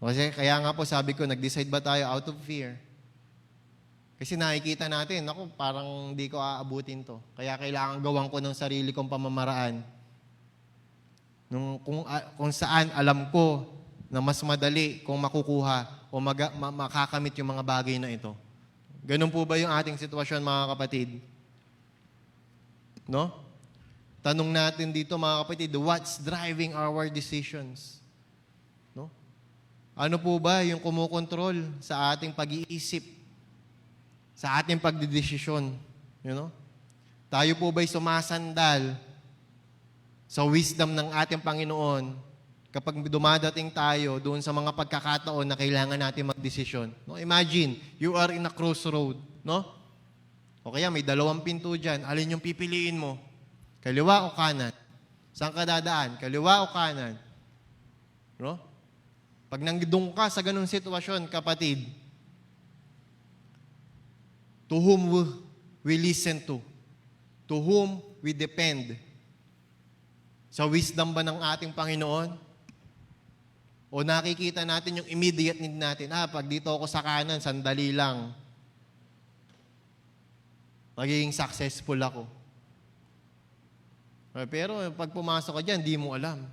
Kasi kaya nga po sabi ko, nag-decide ba tayo out of fear? Kasi nakikita natin, ako parang hindi ko aabutin to. Kaya kailangan gawan ko ng sarili kong pamamaraan. Kung saan alam ko na mas madali kung makukuha o makakamit yung mga bagay na ito. Ganun po ba yung ating sitwasyon, mga kapatid? No? Tanong natin dito, mga kapatid, what's driving our decisions? No? Ano po ba yung kumukontrol sa ating pag-iisip, sa ating pagdidesisyon? You know? Tayo po ba'y sumasandal sa wisdom ng ating Panginoon kapag dumadating tayo doon sa mga pagkakataon na kailangan natin magdesisyon? No? Imagine, you are in a crossroad. No? O kaya may 2 pinto dyan. Alin yung pipiliin mo? Kaliwa o kanan? Saan ka dadaan? Kaliwa o kanan? No? Pag nanggidong ka sa ganung sitwasyon, kapatid, to whom we listen to? To whom we depend? Sa wisdom ba ng ating Panginoon? O nakikita natin yung immediate need natin, pag dito ako sa kanan, sandali lang. Magiging successful ako. Pero pag pumasok ka dyan, hindi mo alam.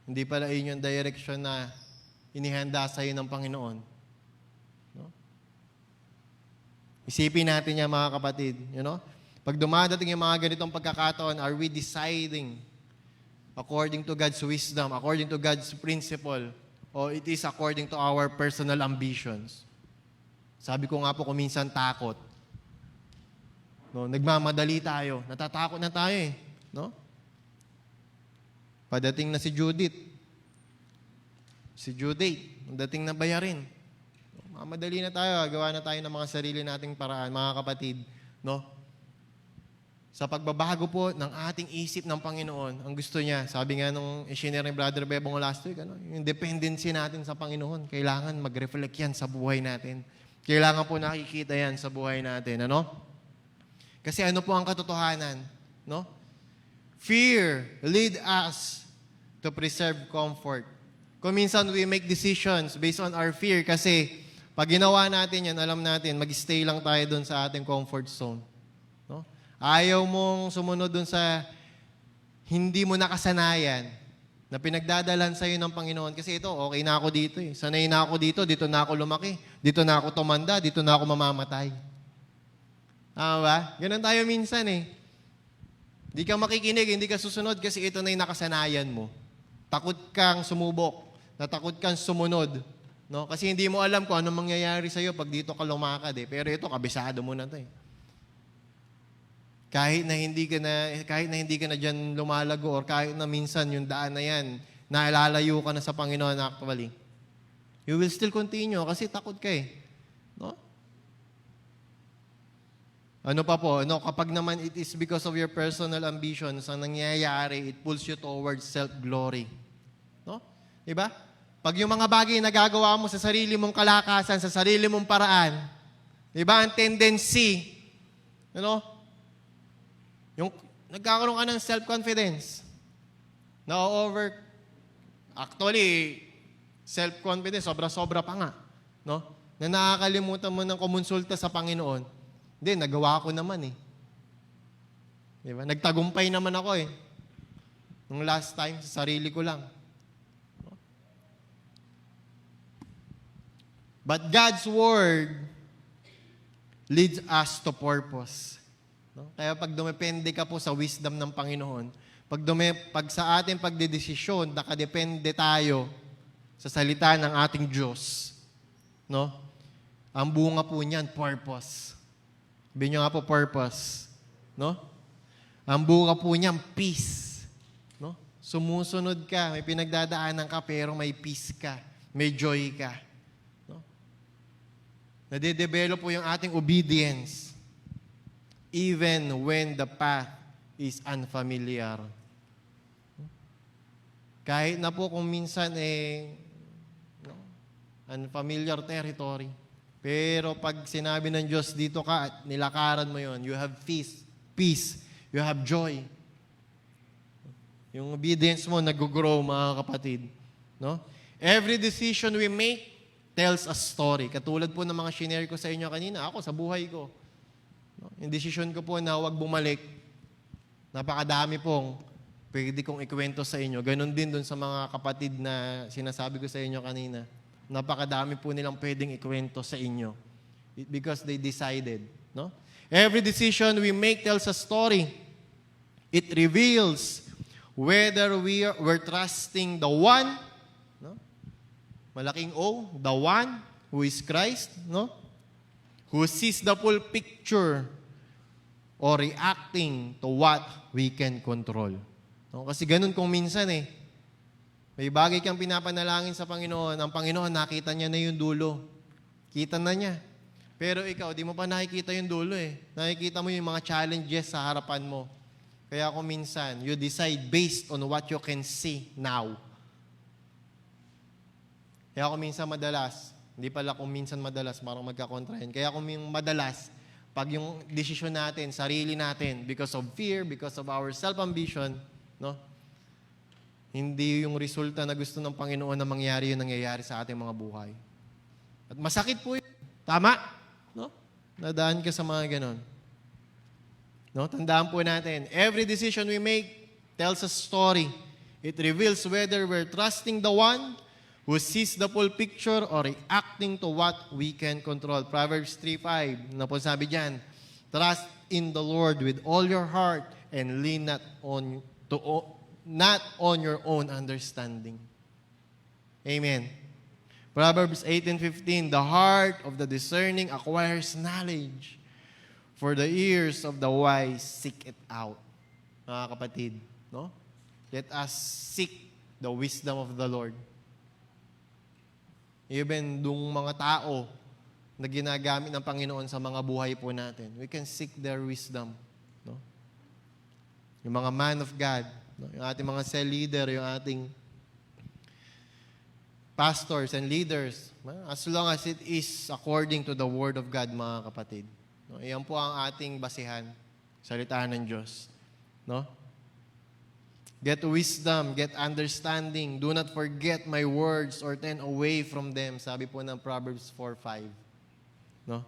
Hindi pala yun yung direction na inihanda sa'yo ng Panginoon. No? Isipin natin yan, mga kapatid. You know? Pag dumadating yung mga ganitong pagkakataon, are we deciding according to God's wisdom, according to God's principle, o it is according to our personal ambitions? Sabi ko nga po, kuminsan takot. No, nagmamadali tayo. Natatakot na tayo eh. No? Padating na si Judith. Si Judith, dating na bayarin. Mamadali na tayo, gawa na tayo ng mga sarili nating paraan, mga kapatid. No? Sa pagbabago po ng ating isip ng Panginoon, ang gusto niya, sabi nga nung i-share ni Brother Bebong last week, yung dependency natin sa Panginoon, kailangan mag-reflect yan sa buhay natin. Kailangan po nakikita yan sa buhay natin. Ano? Kasi ano po ang katotohanan? No? Fear lead us to preserve comfort. Kung minsan we make decisions based on our fear kasi pag ginawa natin yan, alam natin, mag-stay lang tayo dun sa ating comfort zone. No? Ayaw mong sumunod dun sa hindi mo nakasanayan na pinagdadalan sa'yo ng Panginoon. Kasi ito, okay na ako dito eh. Sanay na ako dito na ako lumaki. Dito na ako tumanda, dito na ako mamamatay. Tama ba? Ganun tayo minsan eh. Hindi ka makikinig, hindi ka susunod kasi ito na yung nakasanayan mo. Takot kang sumubok, natakot kang sumunod. No? Kasi hindi mo alam kung anong mangyayari sa'yo pag dito ka lumakad eh. Pero ito, kabisado mo na ito eh. Kahit na hindi ka na diyan lumalago or kahit na minsan yung daan na yan, naalalayo ka na sa Panginoon actually. You will still continue kasi takot ka eh. No? Ano pa po? No, kapag naman it is because of your personal ambitions ang nangyayari, it pulls you towards self-glory. No? Diba? Pag yung mga bagay na nagagawa mo sa sarili mong kalakasan, sa sarili mong paraan, diba? Ang tendency, yung nagkakaroon ka ng self-confidence. Actually, self-confidence, sobra-sobra pa nga. No? Na nakakalimutan mo ng kumonsulta sa Panginoon. Hindi, nagawa ko naman eh. Diba? Nagtagumpay naman ako eh. Nung last time, sa sarili ko lang. No? But God's Word leads us to purpose. No? Kaya pag dumepende ka po sa wisdom ng Panginoon, pag sa ating pagdedesisyon, nakadepende tayo sa salita ng ating Diyos, no? Ang bunga po niyan, purpose. Sabihin nyo nga po, purpose. No? Ang bunga po niyan, peace. No? Sumusunod ka, may pinagdadaanan ka, pero may peace ka, may joy ka. No? Nade-develop po yung ating obedience even when the path is unfamiliar. Kahit na po kung minsan unfamiliar territory. Pero pag sinabi ng Diyos dito ka at nilakaran mo yon, you have peace, you have joy. Yung obedience mo nag-grow, mga kapatid. No? Every decision we make tells a story. Katulad po ng mga shinare ko sa inyo kanina, ako sa buhay ko. No? Yung decision ko po na huwag bumalik, napakadami pong pwede kong ikwento sa inyo. Ganon din dun sa mga kapatid na sinasabi ko sa inyo kanina. Napakadami po nilang pwedeng ikwento sa inyo. Because they decided. No? Every decision we make tells a story. It reveals whether we're trusting the one, no? Malaking O, the one who is Christ, no? Who sees the full picture or reacting to what we can control. No? Kasi ganun kung minsan may bagay kang pinapanalangin sa Panginoon, ang Panginoon nakita niya na yung dulo. Kita na niya. Pero ikaw, di mo pa nakikita yung dulo eh. Nakikita mo yung mga challenges sa harapan mo. Kaya kung minsan, you decide based on what you can see now. Kaya kung minsan madalas, hindi pala kung minsan madalas, parang magkakontra yan. Kaya kung madalas, pag yung desisyon natin, sarili natin, because of fear, because of our self-ambition, no? Hindi yung resulta na gusto ng Panginoon na mangyari yung nangyayari sa ating mga buhay. At masakit po yun. Tama? No? Nadaan ka sa mga ganon. No? Tandaan po natin, every decision we make tells a story. It reveals whether we're trusting the one who sees the full picture or reacting to what we can control. Proverbs 3:5, na po sabi dyan, trust in the Lord with all your heart and lean not on your own understanding. Amen. Proverbs 18:15, the heart of the discerning acquires knowledge, for the ears of the wise seek it out. Mga kapatid, no? Let us seek the wisdom of the Lord. Even dung mga tao na ginagamit ng Panginoon sa mga buhay po natin, we can seek their wisdom. No? Yung mga man of God, no? Yung ating mga cell leader, yung ating pastors and leaders, as long as it is according to the Word of God, mga kapatid. No? Iyan po ang ating basihan, salita ng Diyos. No? Get wisdom, get understanding. Do not forget my words or turn away from them. Sabi po ng Proverbs 4:5. No?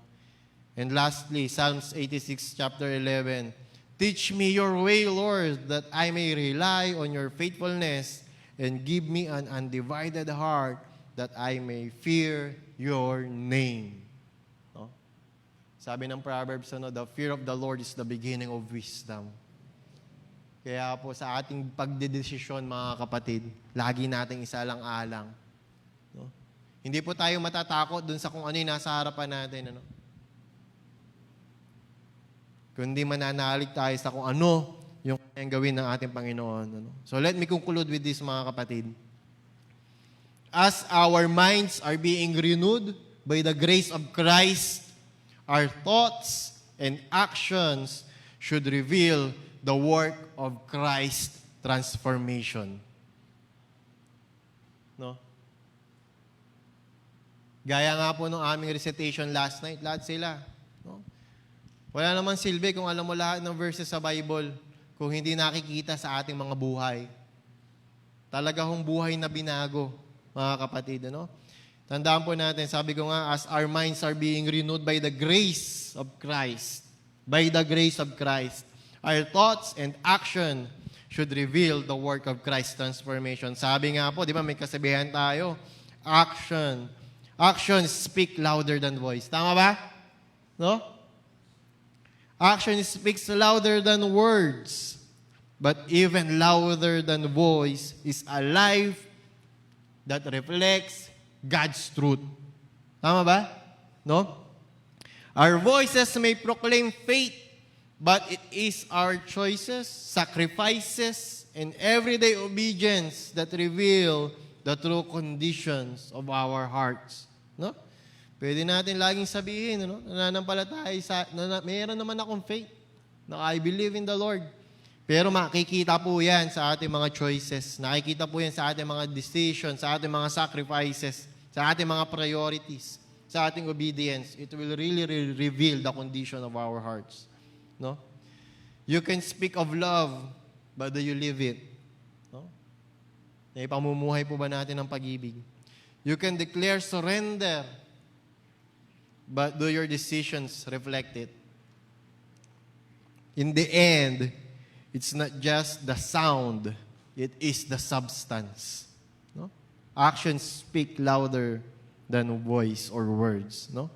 And lastly, Psalms 86, chapter 11. Teach me your way, Lord, that I may rely on your faithfulness, and give me an undivided heart that I may fear your name. No? Sabi ng Proverbs, the fear of the Lord is the beginning of wisdom. Kaya po sa ating pagdedesisyon, mga kapatid, lagi nating isalang-alang. No? Hindi po tayo matatakot dun sa kung ano yung nasa harapan natin. Ano? kundi mananalig tayo sa kung ano yung kayang gawin ng ating Panginoon. Ano? So let me conclude with this, mga kapatid. As our minds are being renewed by the grace of Christ, our thoughts and actions should reveal the work of Christ transformation. No? Gaya nga po ng aming recitation last night, lahat sila. No? Wala naman silbi kung alam mo lahat ng verses sa Bible kung hindi nakikita sa ating mga buhay. Talaga hong buhay na binago, mga kapatid. Ano? Tandaan po natin, sabi ko nga, as our minds are being renewed by the grace of Christ, our thoughts and action should reveal the work of Christ's transformation. Sabi nga po, di ba, may kasabihan tayo, actions speak louder than voice. Tama ba? No? Action speaks louder than words. But even louder than voice is a life that reflects God's truth. Tama ba? No? Our voices may proclaim faith, but it is our choices, sacrifices, and everyday obedience that reveal the true conditions of our hearts. No? Pwede natin laging sabihin, no? Nananampalataya mayroon naman akong faith. No, I believe in the Lord. Pero makikita po yan sa ating mga choices. Nakikita po yan sa ating mga decisions, sa ating mga sacrifices, sa ating mga priorities, sa ating obedience. It will really reveal the condition of our hearts. No? You can speak of love, but do you live it? No? Pamumuhay po ba natin ng pag-ibig? You can declare surrender, but do your decisions reflect it? In the end, it's not just the sound, it is the substance. No? Actions speak louder than voice or words. No?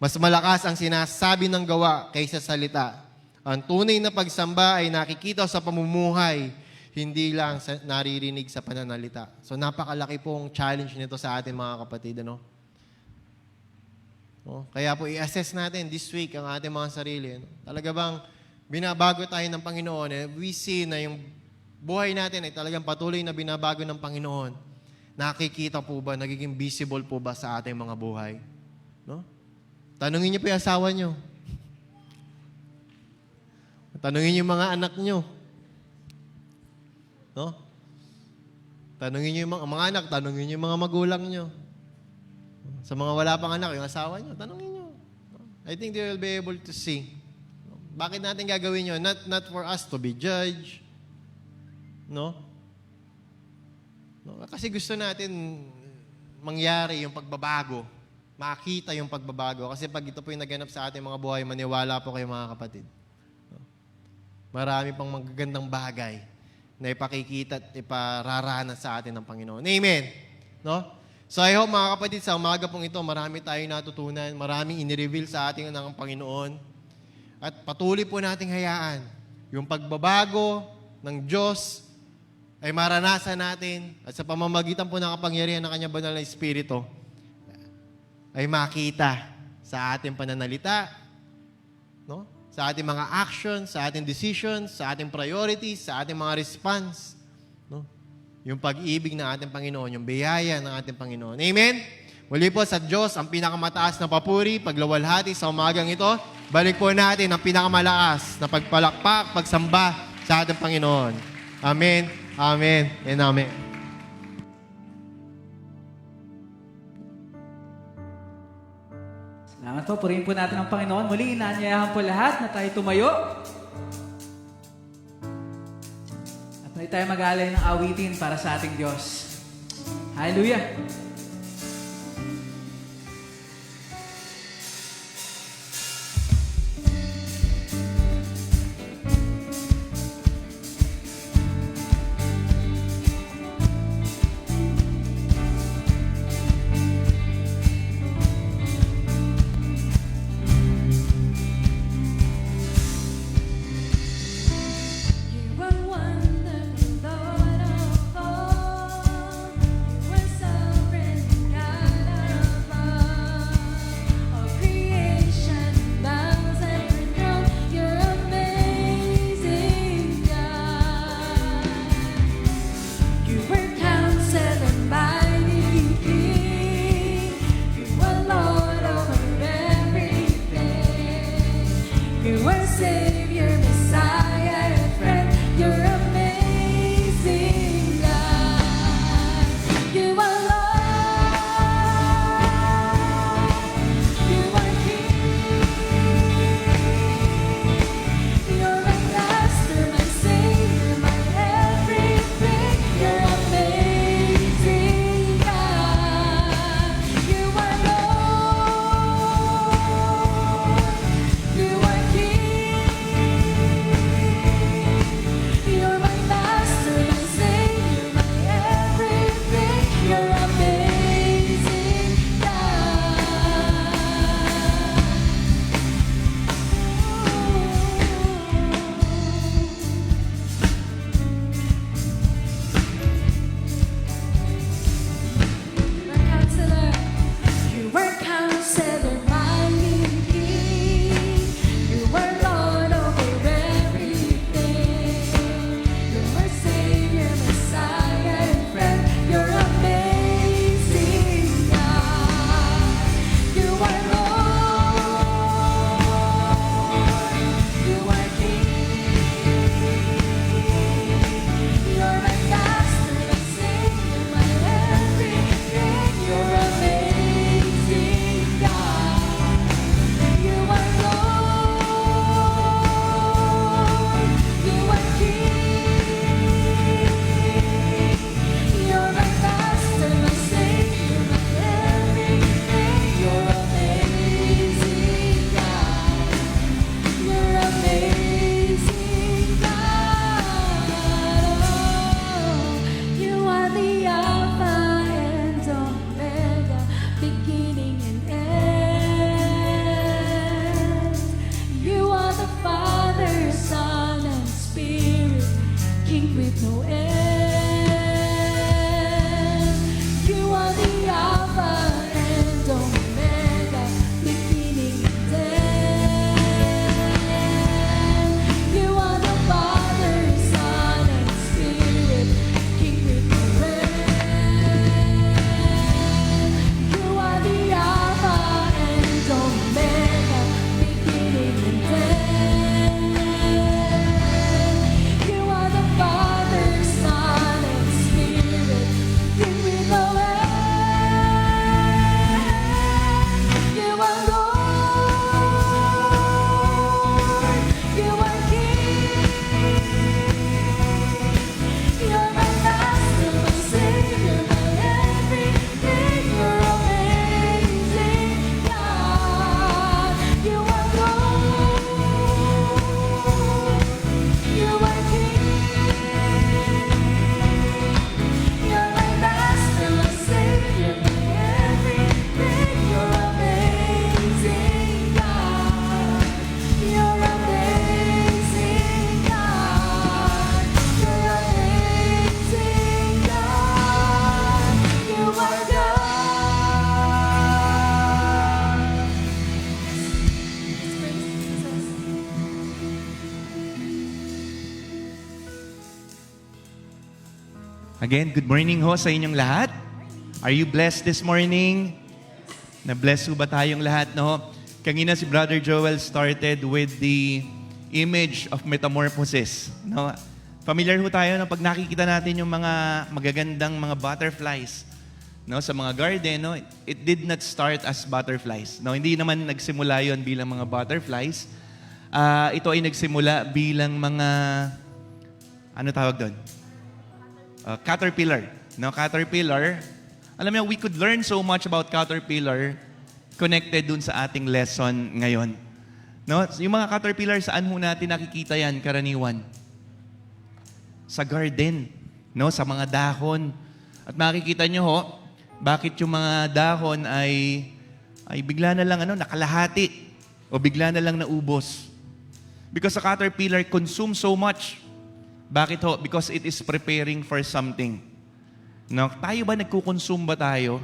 Mas malakas ang sinasabi ng gawa kaysa salita. Ang tunay na pagsamba ay nakikita sa pamumuhay, hindi lang naririnig sa pananalita. So napakalaki pong challenge nito sa atin, mga kapatid. Ano? No? Kaya po i-assess natin this week ang ating mga sarili. Ano? Talaga bang binabago tayo ng Panginoon? We see na yung buhay natin ay talagang patuloy na binabago ng Panginoon. Nakikita po ba, nagiging visible po ba sa ating mga buhay? No? Tanungin niyo po yung asawa niyo. Tanungin niyo yung mga anak niyo. No? Tanungin niyo yung mga anak, tanungin niyo yung mga magulang niyo. Sa mga wala pang anak, yung asawa niyo, tanungin niyo. I think they will be able to see. Bakit natin gagawin yun? Not for us to be judged. No? Kasi gusto natin mangyari yung pagbabago. Makita yung pagbabago. Kasi pag ito po yung naganap sa ating mga buhay, maniwala po kayo, mga kapatid. Marami pang magagandang bagay na ipakikita at ipararanas sa atin ng Panginoon. Amen? No? So I hope, mga kapatid, sa umaga pong ito, marami tayong natutunan, maraming inireveal sa ating ng Panginoon. At patuloy po nating hayaan yung pagbabago ng Diyos ay maranasan natin at sa pamamagitan po ng kapangyarihan ng Kanyang banal na Espiritu ay makita sa ating pananalita, no? Sa ating mga actions, sa ating decisions, sa ating priorities, sa ating mga response. No? Yung pag-ibig ng ating Panginoon, yung biyaya ng ating Panginoon. Amen? Muli po sa Diyos, ang pinakamataas na papuri, paglawalhati sa umagang ito. Balik po natin ang pinakamalakas na pagpalakpak, pagsamba sa ating Panginoon. Amen, amen, and amen. Salamat po. Purihin po natin ang Panginoon. Muli, inaanyayahan po lahat na tayo tumayo. At may tayo mag-aalay ng awitin para sa ating Diyos. Hallelujah! You are wonderful, Lord of all. You are sovereign. no end. You are the Alpha and Omega, beginning and end. You are the Father, Son, and Spirit, King with no end. You are the Alpha and Omega, beginning and end. You are the Father, Son, and Spirit, King with no end. You are Lord, you are King. You're my Master, my Savior, my everything. You're amazing, God. You are Lord, you are King. You're my Master, my Savior, my everything. You're amazing, God. You're amazing, God. You're amazing, God. You are God. Let's praise Jesus. Again, good morning ho sa inyong lahat. Are you blessed this morning? Na-bless ho ba tayong lahat, no? Kanina si Brother Joel started with the image of metamorphosis, no? Familiar ho tayo no, pag nakikita natin yung mga magagandang mga butterflies, no, sa mga garden, no? It did not start as butterflies. No, hindi naman nagsimula 'yon bilang mga butterflies. Ito ay nagsimula bilang mga ano tawag doon? Caterpillar. No, caterpillar. Alam niyo, we could learn so much about caterpillar connected dun sa ating lesson ngayon. No, yung mga caterpillar, saan ho natin nakikita yan karaniwan? Sa garden, no, sa mga dahon. At makikita niyo ho, bakit yung mga dahon ay bigla na lang nakalahati o bigla na lang naubos. Because the caterpillar consumes so much. Bakit ho? Because it is preparing for something. No, tayo ba nagkukonsume ba tayo?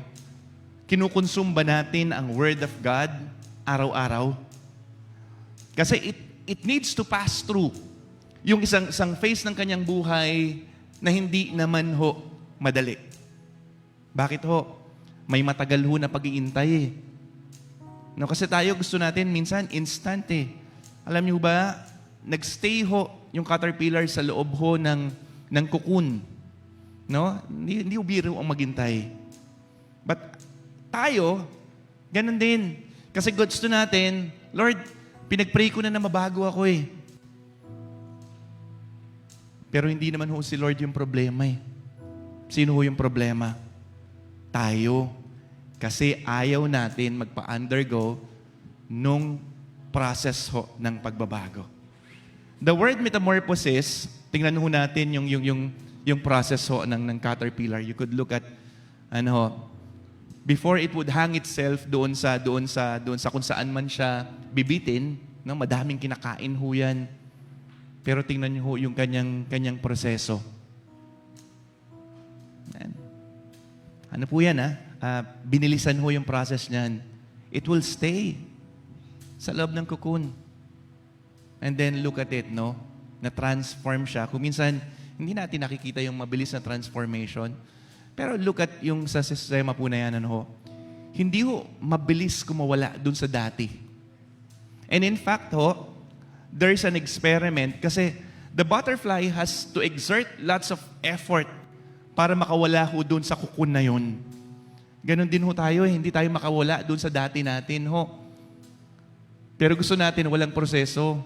Kinukonsume ba natin ang Word of God araw-araw? Kasi it needs to pass through yung isang phase ng kanyang buhay na hindi naman ho madali. Bakit ho? May matagal ho na pag-iintay eh. No, kasi tayo gusto natin minsan instant eh. Alam niyo ba, nagstay ho yung caterpillar sa loob ho ng cocoon. No? Hindi biro ang maghintay. But tayo, ganun din. Kasi gusto natin, Lord, pinag-pray ko na mabago ako eh. Pero hindi naman ho si Lord yung problema eh. Sino ho yung problema? Tayo. Kasi ayaw natin magpa-undergo nung process ho ng pagbabago. The word metamorphosis, tingnan ho natin yung process ho ng caterpillar. You could look at before it would hang itself doon sa kung saan man siya bibitin, no, madaming kinakain ho yan. Pero tingnan niyo ho yung kanyang proseso. Ano po yan binilisan ho yung process niyan. It will stay sa loob ng cocoon. And then look at it, no? Na-transform siya. Kung minsan, hindi natin nakikita yung mabilis na transformation. Pero look at yung sa sistema po na yan, hindi ho mabilis kumawala dun sa dati. And in fact, there's an experiment kasi the butterfly has to exert lots of effort para makawala ho dun sa cocoon na yun. Ganon din ho tayo, hindi tayo makawala dun sa dati natin, Pero gusto natin walang proseso.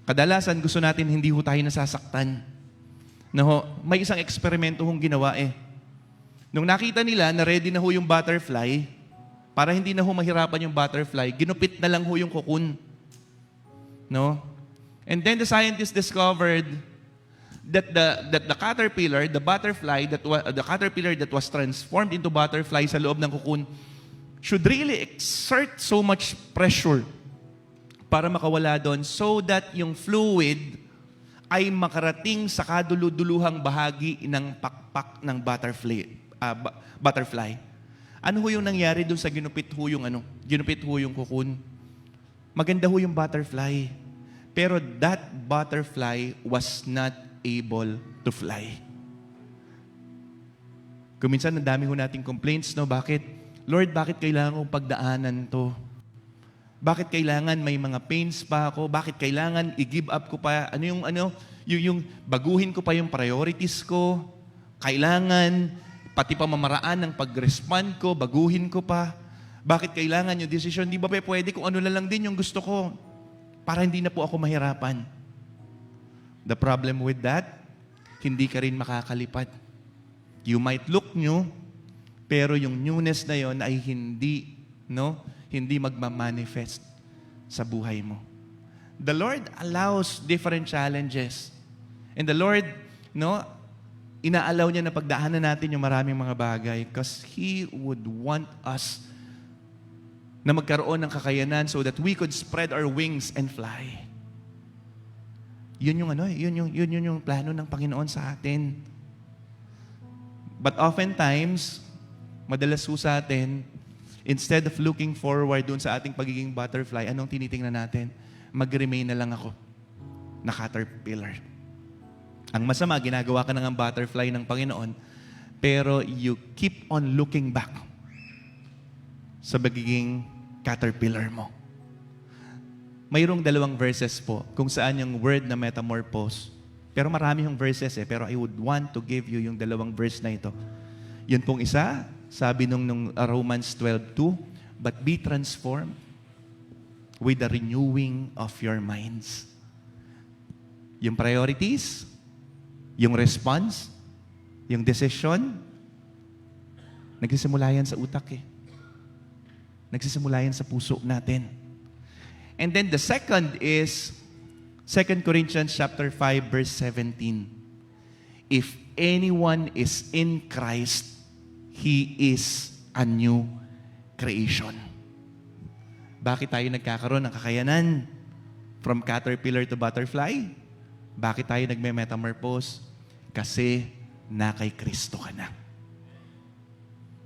Kadalasan gusto natin hindi ho tayo nasasaktan. May isang eksperimento hong ginawa eh. Nung nakita nila na ready na ho yung butterfly, para hindi na ho mahirapan yung butterfly, ginupit na lang ho yung cocoon. No? And then the scientists discovered that the caterpillar, the caterpillar that was transformed into butterfly sa loob ng cocoon should really exert so much pressure para makawala doon so that yung fluid ay makarating sa kaduluduluhang bahagi ng pakpak ng butterfly. Ano ho yung nangyari doon sa ginupit ho yung cocoon? Maganda ho yung butterfly. Pero that butterfly was not able to fly. Kuminsan, ang dami ho nating complaints, no? Bakit? Lord, bakit kailangan kong pagdaanan to? Bakit kailangan may mga pains pa ako? Bakit kailangan i-give up ko pa? Yung baguhin ko pa yung priorities ko? Kailangan, pati pamamaraan ng pag-respond ko, baguhin ko pa? Bakit kailangan yung decision? Di ba pwede kung ano na lang din yung gusto ko para hindi na po ako mahirapan? The problem with that, hindi ka rin makakalipad. You might look new, pero yung newness na yon ay hindi magmamanifest sa buhay mo. The Lord allows different challenges. And the Lord, inaalaw niya na pagdaanan natin yung maraming mga bagay because He would want us na magkaroon ng kakayanan so that we could spread our wings and fly. Yun yung plano ng Panginoon sa atin. But oftentimes, madalas po sa atin, instead of looking forward dun sa ating pagiging butterfly, anong tinitingnan natin? Mag-remain na lang ako na caterpillar. Ang masama, ginagawa ka ng butterfly ng Panginoon, pero you keep on looking back sa pagiging caterpillar mo. Mayroong 2 verses po kung saan yung word na metamorphose. Pero marami yung verses pero I would want to give you yung 2 verse na ito. Yun pong isa, sabi nung Romans 12:2, but be transformed with the renewing of your minds. Yung priorities, yung response, yung decision, nagsisimula yan sa utak Nagsisimula yan sa puso natin. And then the second is 2 Corinthians chapter 5 verse 17. If anyone is in Christ, he is a new creation. Bakit tayo nagkakaroon ng kakayanan from caterpillar to butterfly? Bakit tayo nagme-metamorphose? Kasi na kay Kristo ka na.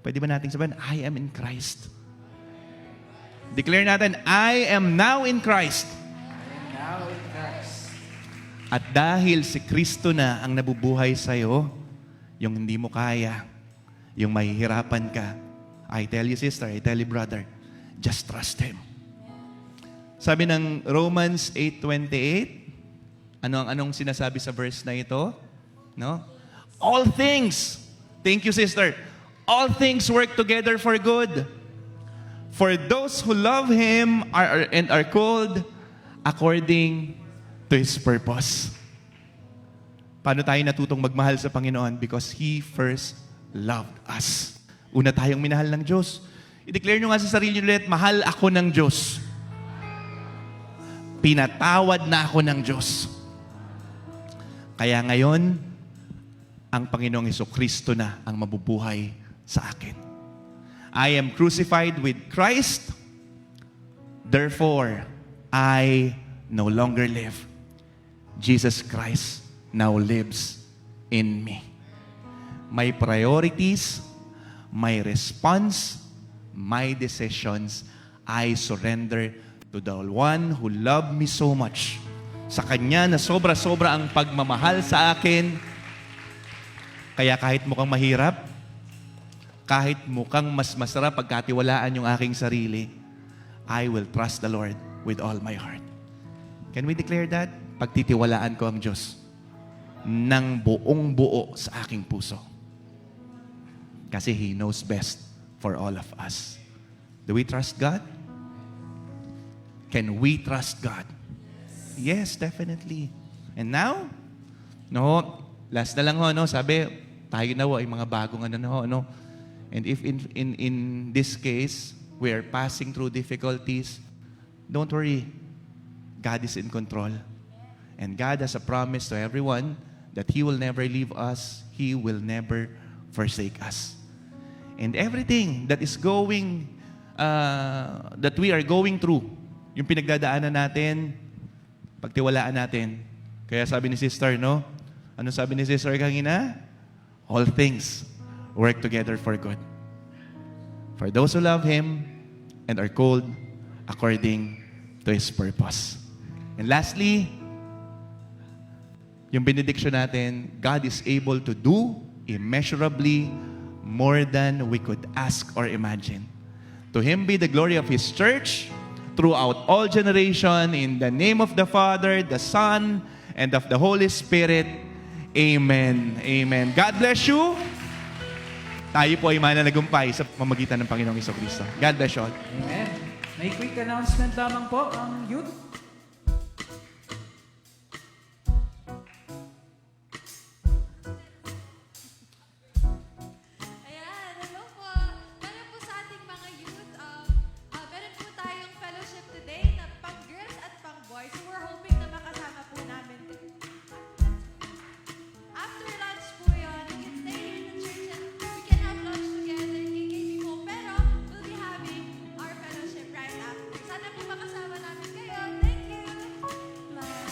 Pwede ba nating sabihin, I am in Christ? Declare natin, I am now in Christ. Now in Christ. At dahil si Kristo na ang nabubuhay sa'yo, yung hindi mo kaya, yung mahihirapan ka, I tell you sister, I tell you brother, just trust Him. Sabi ng Romans 8:28, anong sinasabi sa verse na ito? No? All things, thank you sister, all things work together for good. For those who love Him and are called according to His purpose. Paano tayo natutong magmahal sa Panginoon? Because He first loved us. Una tayong minahal ng Diyos. I-declare nyo nga sa sarili nyo ulit, mahal ako ng Diyos. Pinatawad na ako ng Diyos. Kaya ngayon, ang Panginoong Jesucristo na ang mabubuhay sa akin. I am crucified with Christ, therefore, I no longer live. Jesus Christ now lives in me. My priorities, my response, my decisions, I surrender to the one who loved me so much. Sa Kanya na sobra-sobra ang pagmamahal sa akin. Kaya kahit mukhang mahirap, kahit mukhang mas masarap pagkatiwalaan yung aking sarili, I will trust the Lord with all my heart. Can we declare that? Pagtitiwalaan ko ang Diyos ng buong buo sa aking puso. Kasi He knows best for all of us. Do we trust God? Can we trust God? Yes, definitely. And now, last na lang sabi, tayo na ay mga bagong And if in this case, we are passing through difficulties, don't worry. God is in control. And God has a promise to everyone that He will never leave us. He will never forsake us. And everything that is going, that we are going through, yung pinagdadaanan natin, pagtiwalaan natin, Kaya sabi ni Sister, no? Ano sabi ni Sister kanina? All things work together for good. For those who love Him and are called according to His purpose. And lastly, yung benediction natin, God is able to do immeasurably more than we could ask or imagine. To Him be the glory of His church throughout all generation, in the name of the Father, the Son, and of the Holy Spirit. Amen. Amen. God bless you. Tayo po ay mananagumpay sa pamamagitan ng Panginoong Jesucristo. God bless you all. Amen. May quick announcement lamang po ang youth. Ayan, hello po. Para po sa ating mga youth, meron po tayong fellowship today na pang girls at pang boys. So we're hoping na makasama po namin. After lunch po yun, you can stay here in the church and we can have lunch together in KKB po. Pero we'll be having our fellowship right after. Sana po makasama namin kayo. Thank you.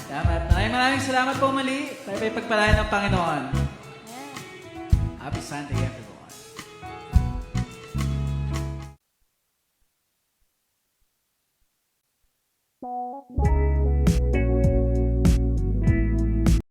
Salamat. Maraming salamat po muli. Tayo ay pagpalain ng Panginoon. Happy Sunday, everyone.